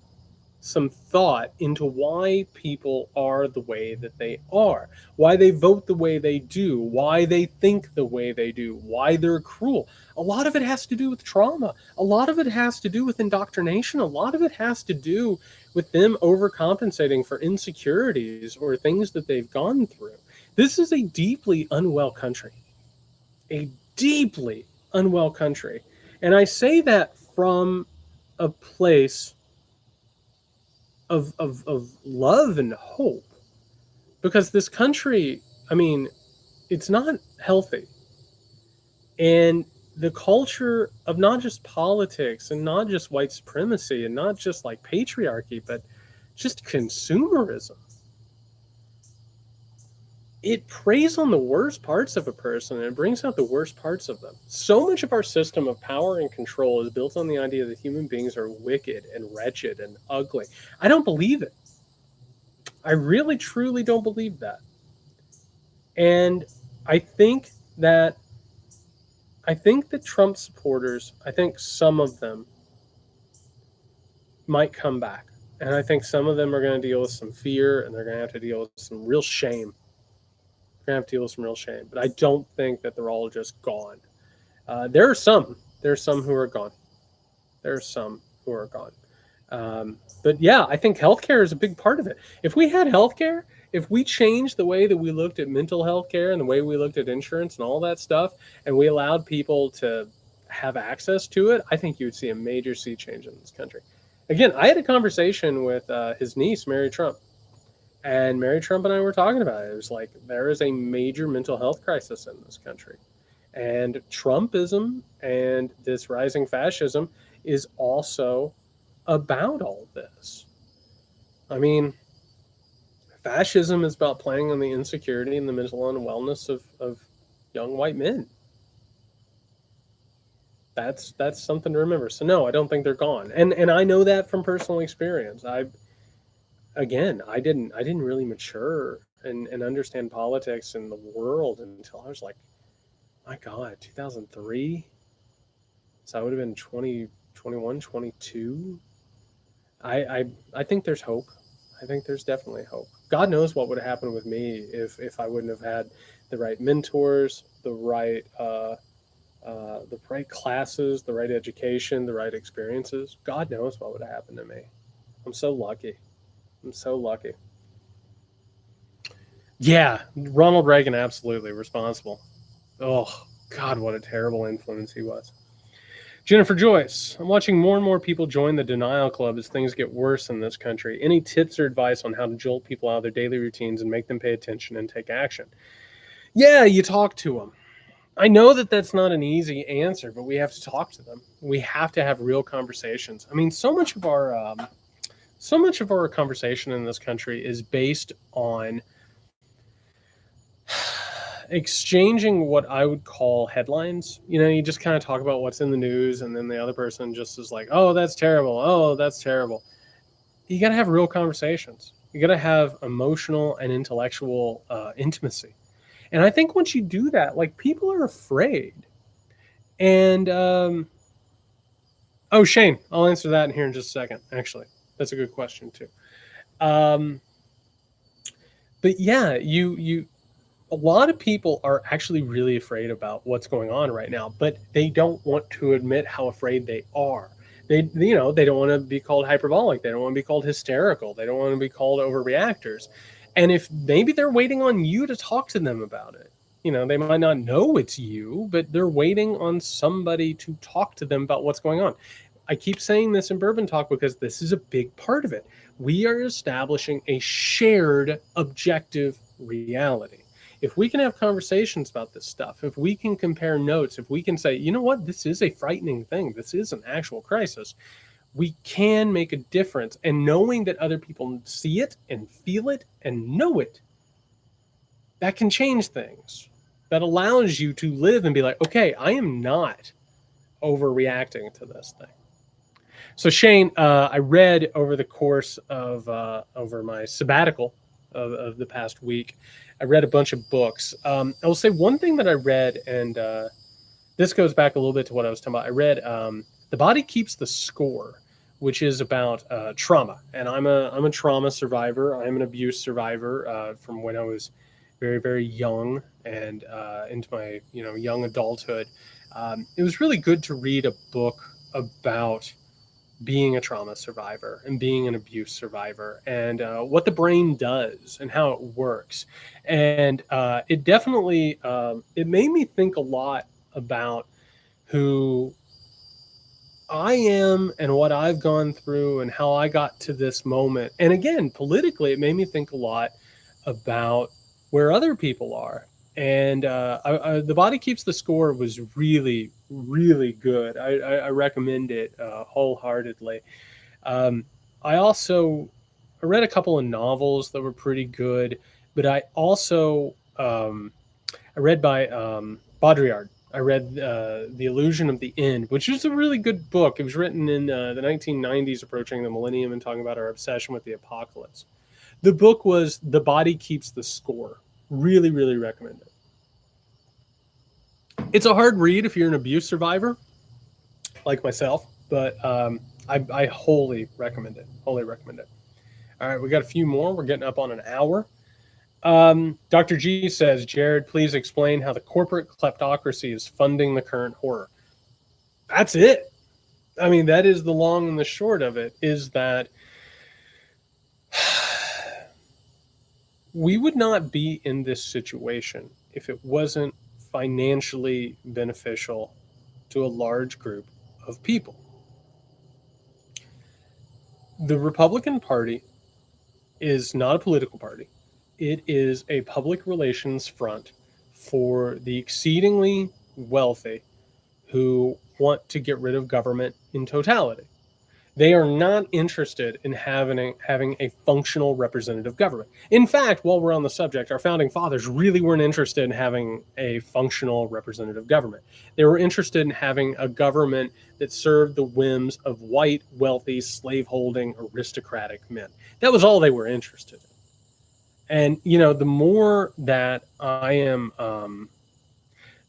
some thought into why people are the way that they are, why they vote the way they do, why they think the way they do, why they're cruel. A lot of it has to do with trauma. A lot of it has to do with indoctrination. A lot of it has to do with them overcompensating for insecurities or things that they've gone through. This is a deeply unwell country, a deeply unwell country. And I say that from a place of love and hope, because this country, I mean, it's not healthy. And the culture of not just politics and not just white supremacy and not just like patriarchy, but just consumerism, it preys on the worst parts of a person and it brings out the worst parts of them. So much of our system of power and control is built on the idea that human beings are wicked and wretched and ugly. I don't believe it. I really, truly don't believe that. And I think that Trump supporters, I think some of them might come back. And I think some of them are going to deal with some fear and they're going to have to deal with some real shame. They're going to have to deal with some real shame. But I don't think that they're all just gone. There are some who are gone. There are some who are gone. But yeah, I think healthcare is a big part of it. If we had healthcare, if we changed the way that we looked at mental health care and the way we looked at insurance and all that stuff, and we allowed people to have access to it, I think you would see a major sea change in this country. Again, I had a conversation with his niece, Mary Trump, and Mary Trump and I were talking about it. It was like, there is a major mental health crisis in this country. And Trumpism and this rising fascism is also about all this. I mean, fascism is about playing on the insecurity and the mental unwellness of young white men. That's something to remember. So no, I don't think they're gone. And I know that from personal experience. I didn't really mature and understand politics and the world until I was like, my God, 2003. So I would have been 20, 21, 22. I think there's hope. I think there's definitely hope. God knows what would have happened with me if I wouldn't have had the right mentors, the right classes, the right education, the right experiences. God knows what would have happened to me. I'm so lucky. I'm so lucky. Yeah, Ronald Reagan, absolutely responsible. Oh, God, what a terrible influence he was. Jennifer Joyce, I'm watching more and more people join the denial club as things get worse in this country. Any tips or advice on how to jolt people out of their daily routines and make them pay attention and take action? Yeah, you talk to them. I know that that's not an easy answer, but we have to talk to them. We have to have real conversations. I mean, so much of our conversation in this country is based on exchanging what I would call headlines. You know, you just kind of talk about what's in the news, and then the other person just is like, "Oh, that's terrible. Oh, that's terrible." You got to have real conversations. You got to have emotional and intellectual intimacy. And I think once you do that, like people are afraid. And oh, Shane, I'll answer that in here in just a second. Actually, that's a good question too. Um, but yeah, you a lot of people are actually really afraid about what's going on right now, but they don't want to admit how afraid they are. They don't want to be called hyperbolic. They don't want to be called hysterical. They don't want to be called overreactors. And if maybe they're waiting on you to talk to them about it, they might not know it's you, but they're waiting on somebody to talk to them about what's going on. I keep saying this in Bourbon Talk because this is a big part of it. We are establishing a shared objective reality. If we can have conversations about this stuff, if we can compare notes, if we can say, you know what, this is a frightening thing, this is an actual crisis, we can make a difference. And knowing that other people see it and feel it and know it, that can change things. That allows you to live and be like, okay, I am not overreacting to this thing. So Shane, I read over the course of over my sabbatical of the past week, I read a bunch of books. I will say one thing that I read, and this goes back a little bit to what I was talking about. I read "The Body Keeps the Score," which is about trauma, and I'm a trauma survivor. I'm an abuse survivor from when I was very, very young and into my young adulthood. It was really good to read a book about being a trauma survivor and being an abuse survivor and what the brain does and how it works. And it definitely, it made me think a lot about who I am and what I've gone through and how I got to this moment. And again, politically, it made me think a lot about where other people are. And The Body Keeps the Score was really, really good. I recommend it wholeheartedly. I also I read a couple of novels that were pretty good, but I also I read by Baudrillard. I read The Illusion of the End, which is a really good book. It was written in the 1990s, approaching the millennium and talking about our obsession with the apocalypse. The book was The Body Keeps the Score. Really, really recommend it. It's a hard read if you're an abuse survivor, like myself, but I wholly recommend it. Wholly recommend it. All right, we got a few more. We're getting up on an hour. Dr. G says, Jared, please explain how the corporate kleptocracy is funding the current horror. That's it. I mean, that is the long and the short of it, is that we would not be in this situation if it wasn't financially beneficial to a large group of people. The Republican Party is not a political party. It is a public relations front for the exceedingly wealthy who want to get rid of government in totality. They are not interested in having a functional representative government. In fact, while we're on the subject, our founding fathers really weren't interested in having a functional representative government. They were interested in having a government that served the whims of white, wealthy, slaveholding, aristocratic men. That was all they were interested in. And, the more that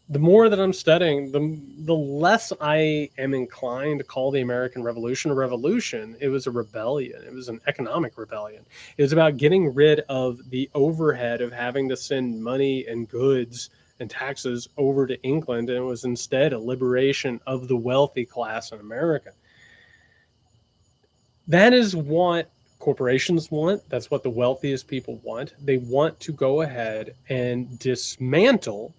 the more that I'm studying, the less I am inclined to call the American Revolution a revolution. It was a rebellion. It was an economic rebellion. It was about getting rid of the overhead of having to send money and goods and taxes over to England, and it was instead a liberation of the wealthy class in America. That is what corporations want. That's what the wealthiest people want. They want to go ahead and dismantle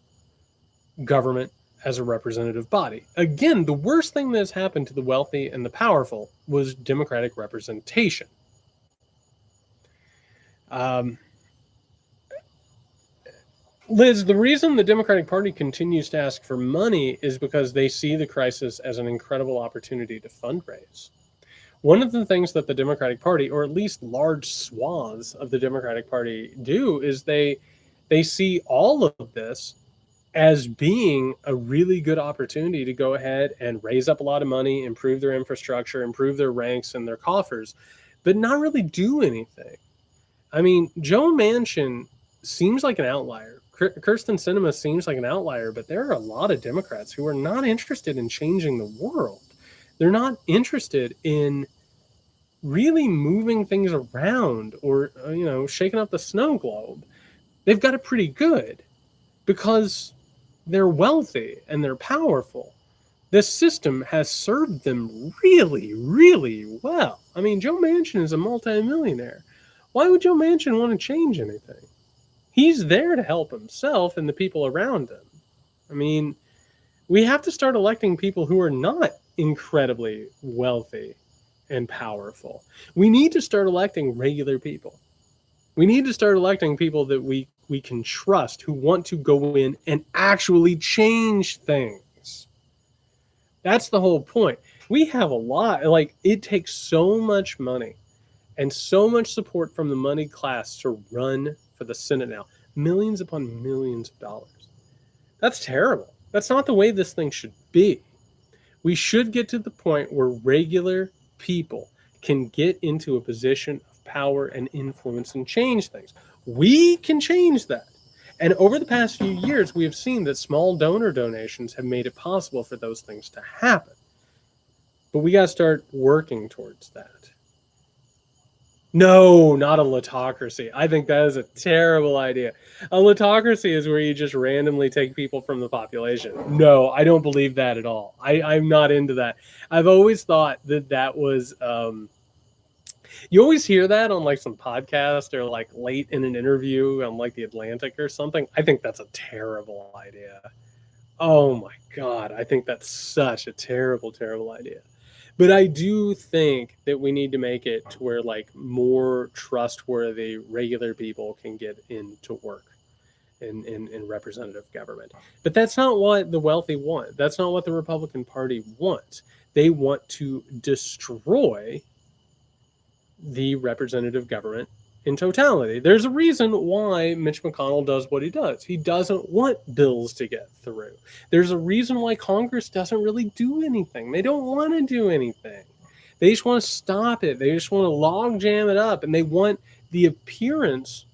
government as a representative body. Again, the worst thing that's happened to the wealthy and the powerful was democratic representation. Liz, the reason the Democratic Party continues to ask for money is because they see the crisis as an incredible opportunity to fundraise. One of the things that the Democratic Party, or at least large swaths of the Democratic Party, do is they see all of this as being a really good opportunity to go ahead and raise up a lot of money, improve their infrastructure, improve their ranks and their coffers, but not really do anything. I mean, Joe Manchin seems like an outlier. Kirsten Sinema seems like an outlier, but there are a lot of Democrats who are not interested in changing the world. They're not interested in really moving things around or, shaking up the snow globe. They've got it pretty good because they're wealthy and they're powerful. This system has served them really, really well. I mean, Joe Manchin is a multimillionaire. Why would Joe Manchin want to change anything? He's there to help himself and the people around him. I mean, we have to start electing people who are not incredibly wealthy and powerful. We need to start electing regular people. We need to start electing people that we can trust, who want to go in and actually change things. That's the whole point. We have a lot, it takes so much money and so much support from the moneyed class to run for the Senate now. Millions upon millions of dollars. That's terrible. That's not the way this thing should be. We should get to the point where regular people can get into a position of power and influence and change things. We can change that. And over the past few years, we have seen that small donor donations have made it possible for those things to happen. But we got to start working towards that. No, not a kleptocracy. I think that is a terrible idea. A kleptocracy is where you just randomly take people from the population. No, I don't believe that at all. I'm not into that. I've always thought that was... you always hear that on like some podcast or like late in an interview on like The Atlantic or something. I think that's a terrible idea. Oh my God. I think that's such a terrible, terrible idea. But I do think that we need to make it to where like more trustworthy regular people can get into work in representative government. But that's not what the wealthy want. That's not what the Republican Party wants. They want to destroy the representative government in totality. There's a reason why Mitch McConnell does what he does. He doesn't want bills to get through. There's a reason why Congress doesn't really do anything. They don't want to do anything. They just want to stop it. They just want to log jam it up, and they want the appearance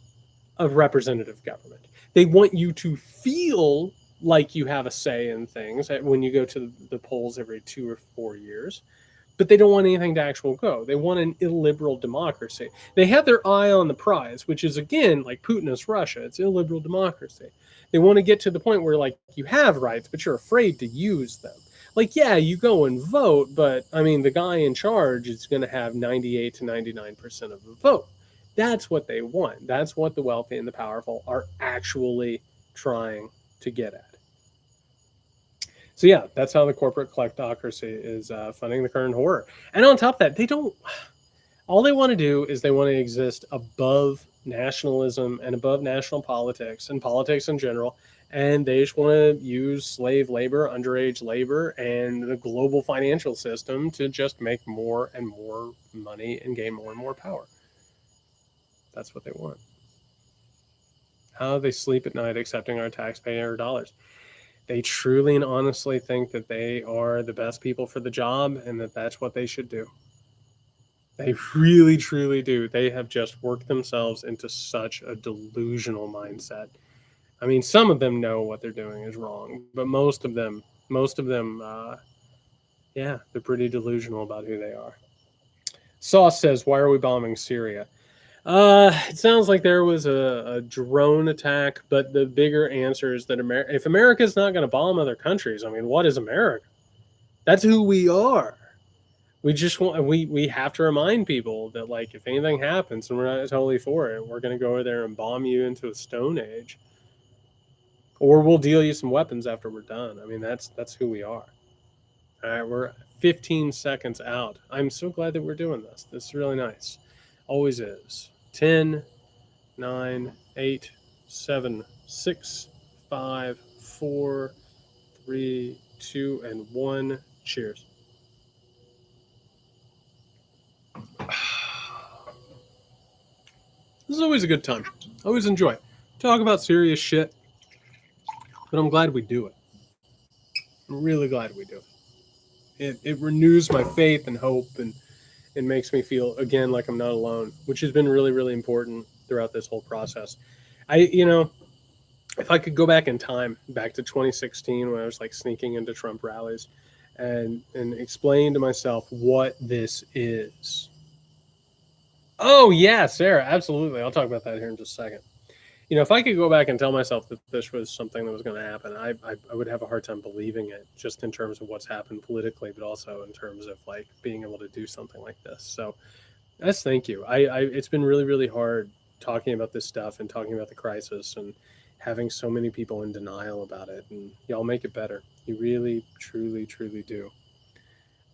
of representative government. They want you to feel like you have a say in things when you go to the polls every 2 or 4 years. But they don't want anything to actually go. They want an illiberal democracy. They have their eye on the prize, which is, again, like Putinist Russia. It's illiberal democracy. They want to get to the point where, like, you have rights, but you're afraid to use them. Like, yeah, you go and vote, but, I mean, the guy in charge is going to have 98 to 99% of the vote. That's what they want. That's what the wealthy and the powerful are actually trying to get at. So yeah, that's how the corporate kleptocracy is funding the current horror. And on top of that, all they want to do is they want to exist above nationalism and above national politics and politics in general. And they just want to use slave labor, underage labor, and the global financial system to just make more and more money and gain more and more power. That's what they want. How do they sleep at night accepting our taxpayer dollars? They truly and honestly think that they are the best people for the job and that that's what they should do. They really, truly do. They have just worked themselves into such a delusional mindset. I mean, some of them know what they're doing is wrong, but most of them, they're pretty delusional about who they are. Sauce says, why are we bombing Syria? It sounds like there was a drone attack, but the bigger answer is that if America's not going to bomb other countries, I mean, what is America? That's who we are. we have to remind people that, like, if anything happens and we're not totally for it, we're going to go over there and bomb you into a stone age, or we'll deal you some weapons after we're done. I mean, that's who we are. All right, we're 15 seconds out. I'm so glad that we're doing this. This is really nice. Always is. 10, 9, 8, 7, 6, 5, 4, 3, 2, and 1. Cheers. This is always a good time. I always enjoy it. Talk about serious shit, but I'm glad we do it. I'm really glad we do it. It renews my faith and hope, and it makes me feel, again, like I'm not alone, which has been really, really important throughout this whole process. If I could go back in time, back to 2016, when I was like sneaking into Trump rallies and explain to myself what this is. Oh, yeah, Sarah, absolutely. I'll talk about that here in just a second. If I could go back and tell myself that this was something that was going to happen, I would have a hard time believing it, just in terms of what's happened politically, but also in terms of like being able to do something like this. So that's, thank you. It's been really, really hard talking about this stuff and talking about the crisis and having so many people in denial about it. And y'all make it better. You really, truly, truly do.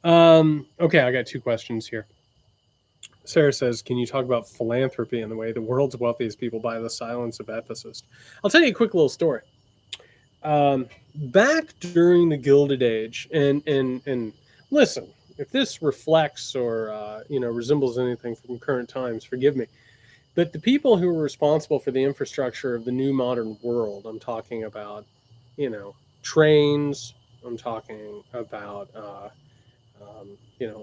Okay, I got 2 questions here. Sarah says, can you talk about philanthropy and the way the world's wealthiest people buy the silence of ethicists? I'll tell you a quick little story. Back during the Gilded Age, and listen, if this reflects or resembles anything from current times, forgive me, but the people who were responsible for the infrastructure of the new modern world, I'm talking about, trains, I'm talking about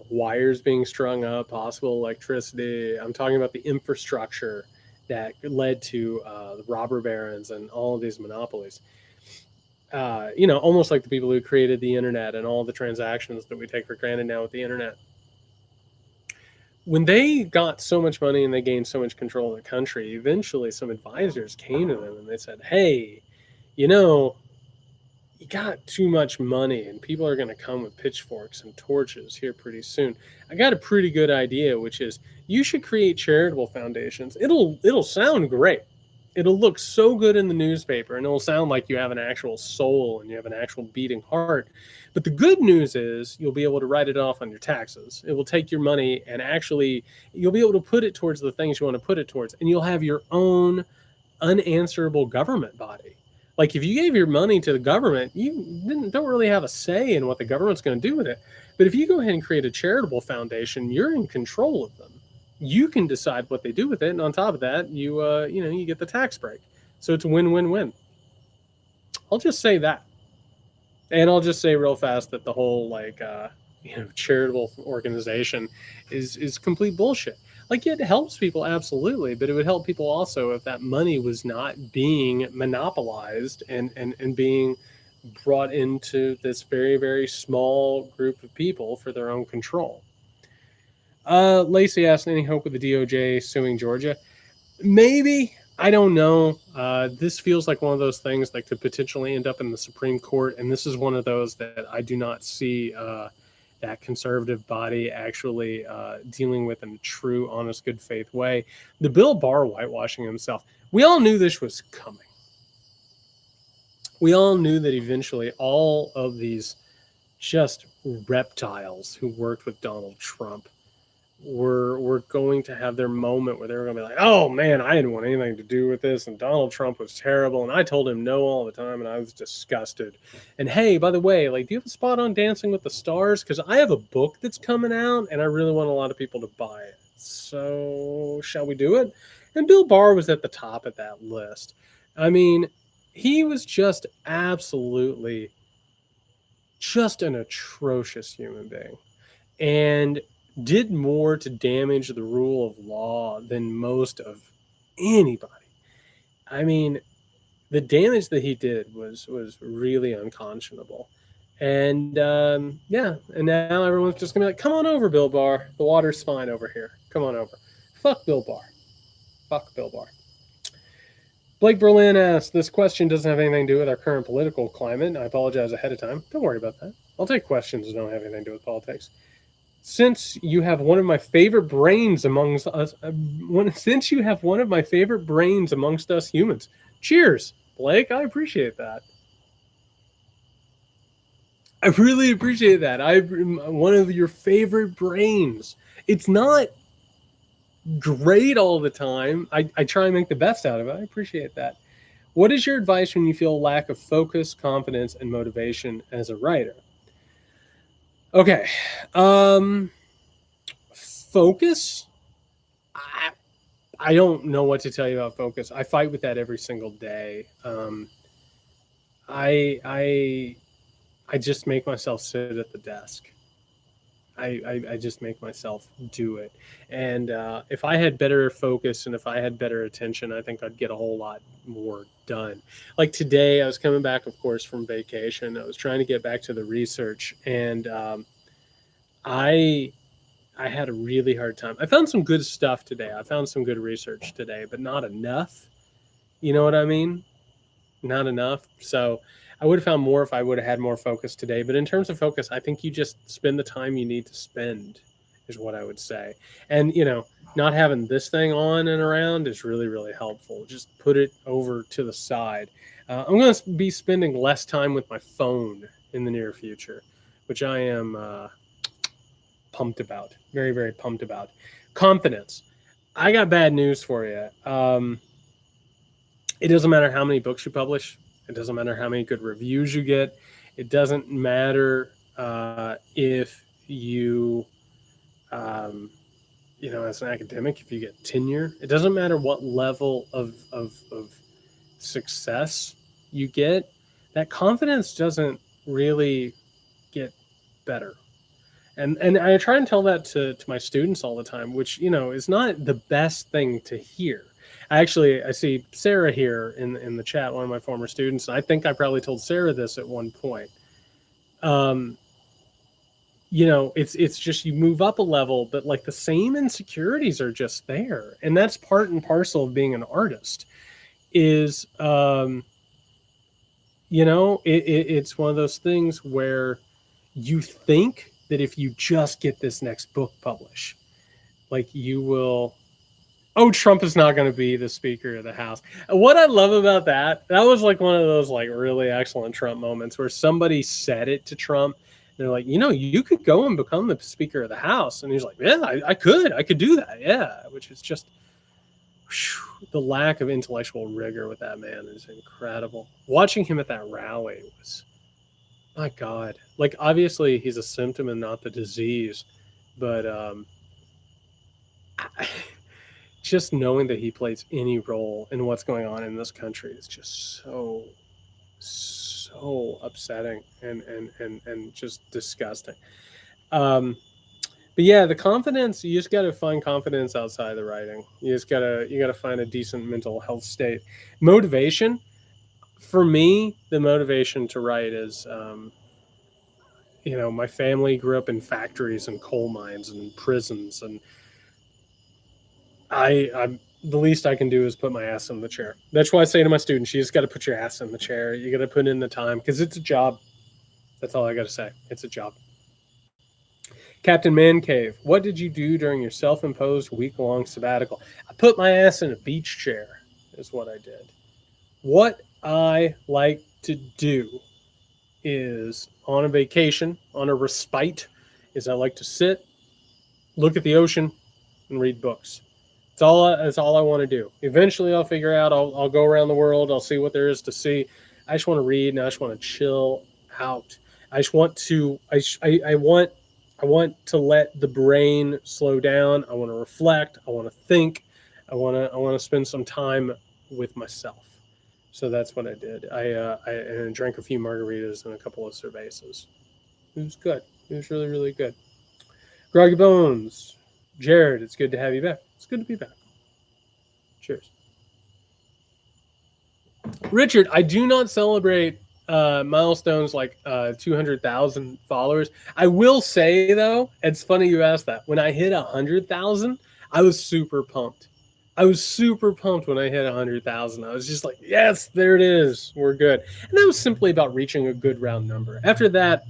wires being strung up, possible electricity. I'm talking about the infrastructure that led to the robber barons and all of these monopolies. Almost like the people who created the internet and all the transactions that we take for granted now with the internet. When they got so much money and they gained so much control of the country, eventually some advisors came to them and they said, hey, you got too much money and people are going to come with pitchforks and torches here pretty soon. I got a pretty good idea, which is you should create charitable foundations. It'll sound great. It'll look so good in the newspaper, and it'll sound like you have an actual soul and you have an actual beating heart. But the good news is you'll be able to write it off on your taxes. It will take your money and actually you'll be able to put it towards the things you want to put it towards, and you'll have your own unanswerable government body. Like, if you gave your money to the government, you don't really have a say in what the government's going to do with it. But if you go ahead and create a charitable foundation, you're in control of them. You can decide what they do with it, and on top of that, you get the tax break. So it's a win-win-win. I'll just say that, and I'll just say real fast that the whole charitable organization is complete bullshit. Like, it helps people, absolutely, but it would help people also if that money was not being monopolized and being brought into this very, very small group of people for their own control. Lacey asked, any hope with the DOJ suing Georgia? Maybe. I don't know. This feels like one of those things that could potentially end up in the Supreme Court, and this is one of those that I do not see that conservative body actually dealing with in a true, honest, good faith way. The Bill Barr whitewashing himself. We all knew this was coming. We all knew that eventually all of these just reptiles who worked with Donald Trump were going to have their moment where they were going to be like, oh man, I didn't want anything to do with this, and Donald Trump was terrible, and I told him no all the time, and I was disgusted. And hey, by the way, do you have a spot on Dancing with the Stars? Because I have a book that's coming out, and I really want a lot of people to buy it. So shall we do it? And Bill Barr was at the top of that list. I mean, he was just absolutely just an atrocious human being, and did more to damage the rule of law than most of anybody. I mean, the damage that he did was really unconscionable. And and now everyone's just gonna be like, come on over, Bill Barr. The water's fine over here. Come on over. Fuck Bill Barr. Fuck Bill Barr. Blake Berlin asks, this question doesn't have anything to do with our current political climate. I apologize ahead of time. Don't worry about that. I'll take questions that don't have anything to do with politics. since you have one of my favorite brains amongst us, since you have one of my favorite brains amongst us humans, cheers, Blake. I appreciate that. I really appreciate that. I'm one of your favorite brains. It's not great all the time. I try and make the best out of it. I appreciate that. What is your advice when you feel lack of focus, confidence, and motivation as a writer? Okay. Focus. I don't know what to tell you about focus. I fight with that every single day. I just make myself sit at the desk. I just make myself do it. And if I had better focus and if I had better attention, I think I'd get a whole lot more done. Like today, I was coming back, of course, from vacation. I was trying to get back to the research, and I had a really hard time. I found some good stuff today. I found some good research today, but not enough. You know what I mean? Not enough. So I would have found more if I would have had more focus today. But in terms of focus, I think you just spend the time you need to spend, is what I would say. And, not having this thing on and around is really, really helpful. Just put it over to the side. I'm going to be spending less time with my phone in the near future, which I am pumped about. Very, very pumped about. Confidence. I got bad news for you. It doesn't matter how many books you publish. It doesn't matter how many good reviews you get. It doesn't matter if you, as an academic, if you get tenure. It doesn't matter what level of success you get. That confidence doesn't really get better. And I try and tell that to my students all the time, which, is not the best thing to hear. I see Sarah here in the chat, one of my former students. I think I probably told Sarah this at one point. It's just you move up a level, but like the same insecurities are just there. And that's part and parcel of being an artist is, it's one of those things where you think that if you just get this next book published, like you will, Trump is not going to be the Speaker of the House. What I love about that was like one of those like really excellent Trump moments where somebody said it to Trump. They're like, you could go and become the Speaker of the House. And he's like, yeah, I could do that. Yeah. Which is just the lack of intellectual rigor with that man is incredible. Watching him at that rally was, my God, like obviously he's a symptom and not the disease, but just knowing that he plays any role in what's going on in this country is just so upsetting and just disgusting. But yeah, the confidence, you just got to find confidence outside the writing. You got to find a decent mental health state. Motivation, for me, the motivation to write is, my family grew up in factories and coal mines and prisons, and I'm the least I can do is put my ass in the chair. That's why I say to my students, you just got to put your ass in the chair. You got to put in the time because it's a job. That's all I got to say. It's a job. Captain Man Cave, what did you do during your self-imposed week-long sabbatical? I put my ass in a beach chair is what I did. What I like to do is on a vacation, on a respite, is I like to sit, look at the ocean, and read books. That's all I want to do. Eventually, I'll figure out. I'll go around the world. I'll see what there is to see. I just want to read, and I just want to chill out. I just want to. I want to let the brain slow down. I want to reflect. I want to think. I want to spend some time with myself. So that's what I did. I drank a few margaritas and a couple of cervezas. It was good. It was really, really good. Groggy Bones. Jared, it's good to have you back. It's good to be back. Cheers. Richard, I do not celebrate milestones like 200,000 followers. I will say, though, it's funny you asked that. When I hit 100,000, I was super pumped. I was super pumped when I hit 100,000. I was just like, yes, there it is. We're good. And that was simply about reaching a good round number. After that,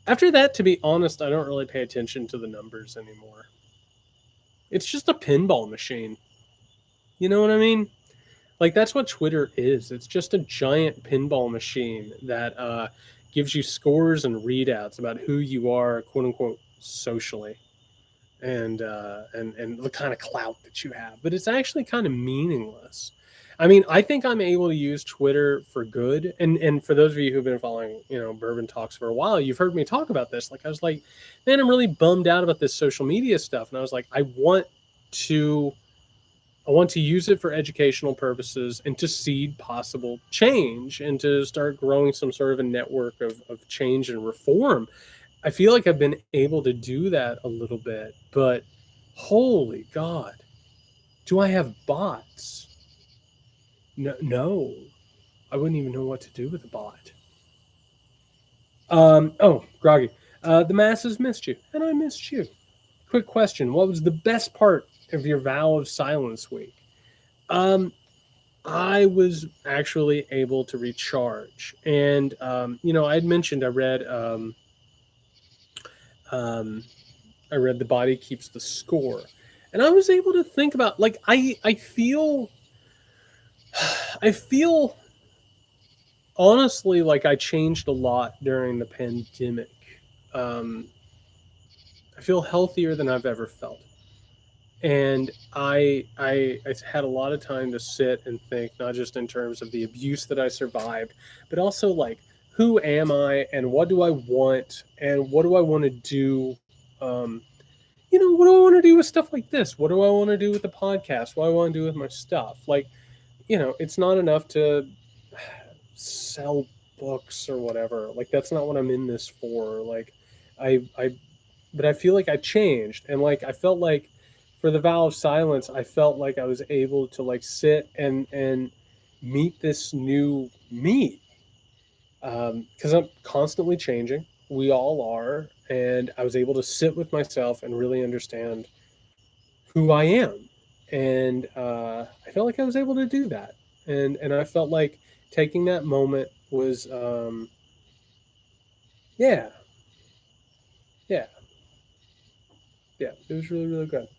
After that, to be honest, I don't really pay attention to the numbers anymore. It's just a pinball machine. You know what I mean? Like that's what Twitter is. It's just a giant pinball machine that gives you scores and readouts about who you are, quote unquote, socially, and the kind of clout that you have. But it's actually kind of meaningless. I mean, I think I'm able to use Twitter for good. And for those of you who've been following, Bourbon Talks for a while, you've heard me talk about this. Like I was like, man, I'm really bummed out about this social media stuff. And I was like, to I want to use it for educational purposes and to seed possible change and to start growing some sort of a network of change and reform. I feel like I've been able to do that a little bit, but holy God, do I have bots? No, no, I wouldn't even know what to do with a bot. Oh, Groggy, the masses missed you, and I missed you. Quick question: what was the best part of your vow of silence week? Um, I was actually able to recharge, and I had mentioned um, I read The Body Keeps the Score, and I was able to think about like I feel honestly like I changed a lot during the pandemic. Um, I feel healthier than I've ever felt, and I had a lot of time to sit and think, not just in terms of the abuse that I survived, but also like who am I and what do I want and what do I want to do. What do I want to do with stuff like this? What do I want to do with the podcast? What do I want to do with my stuff? Like, it's not enough to sell books or whatever. Like, that's not what I'm in this for. Like, I but I feel like I changed, and like I felt like for the vow of silence, I felt like I was able to like sit and meet this new me, because I'm constantly changing. We all are, and I was able to sit with myself and really understand who I am, and I felt like I was able to do that, and I felt like taking that moment was, yeah, yeah, yeah, it was really really good.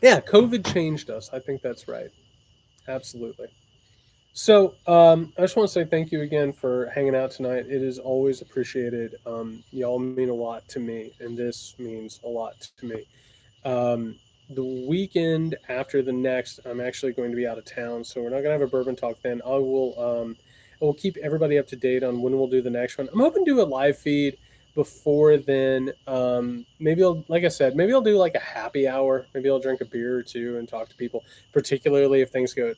Yeah, COVID changed us. I think that's right. Absolutely. So I just want to say thank you again for hanging out tonight. It is always appreciated. Y'all mean a lot to me, and this means a lot to me. Um, the weekend after the next, I'm actually going to be out of town, so we're not going to have a bourbon talk then. I will keep everybody up to date on when we'll do the next one. I'm hoping to do a live feed before then. Maybe like I said, maybe I'll do like a happy hour. Maybe I'll drink a beer or two and talk to people, particularly if things go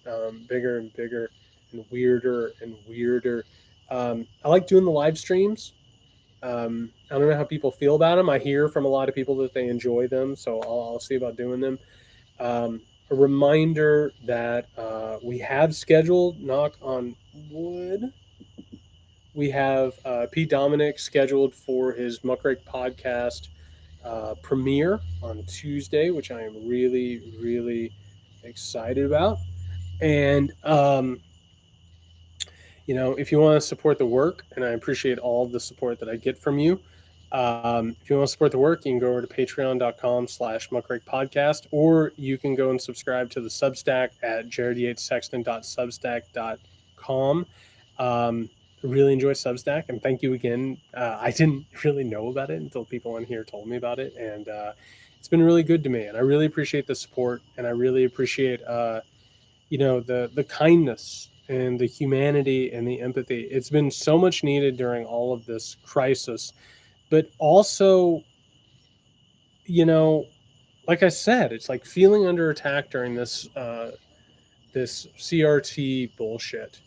bigger and bigger and weirder and weirder. I like doing the live streams. I don't know how people feel about them. I hear from a lot of people that they enjoy them, so I'll see about doing them. A reminder that we have scheduled, knock on wood, we have Pete Dominic scheduled for his Muckrake podcast premiere on Tuesday, which I am really, really excited about. And if you want to support the work, and I appreciate all the support that I get from you, if you want to support the work, you can go over to patreon.com/muckrake podcast, or you can go and subscribe to the Substack at jaredyatessexton.substack.com. I really enjoy Substack, and thank you again. I didn't really know about it until people on here told me about it, and it's been really good to me, and I really appreciate the support, and I really appreciate the kindness and the humanity and the empathy. It's been so much needed during all of this crisis, but also, you know like I said, it's like feeling under attack during this CRT bullshit.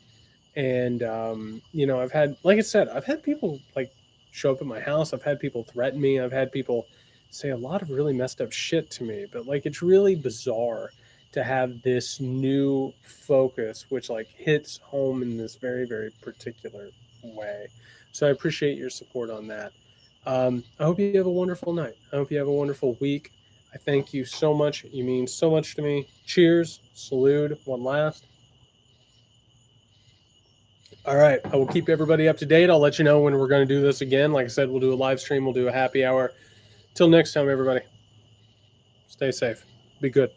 And I've had, like I said, I've had people like show up at my house. I've had people threaten me. I've had people say a lot of really messed up shit to me. But like, it's really bizarre to have this new focus, which like hits home in this very, very particular way. So I appreciate your support on that. I hope you have a wonderful night. I hope you have a wonderful week. I thank you so much. You mean so much to me. Cheers. Salute. One last. All right. I will keep everybody up to date. I'll let you know when we're going to do this again. Like I said, we'll do a live stream. We'll do a happy hour. Till next time, everybody. Stay safe. Be good.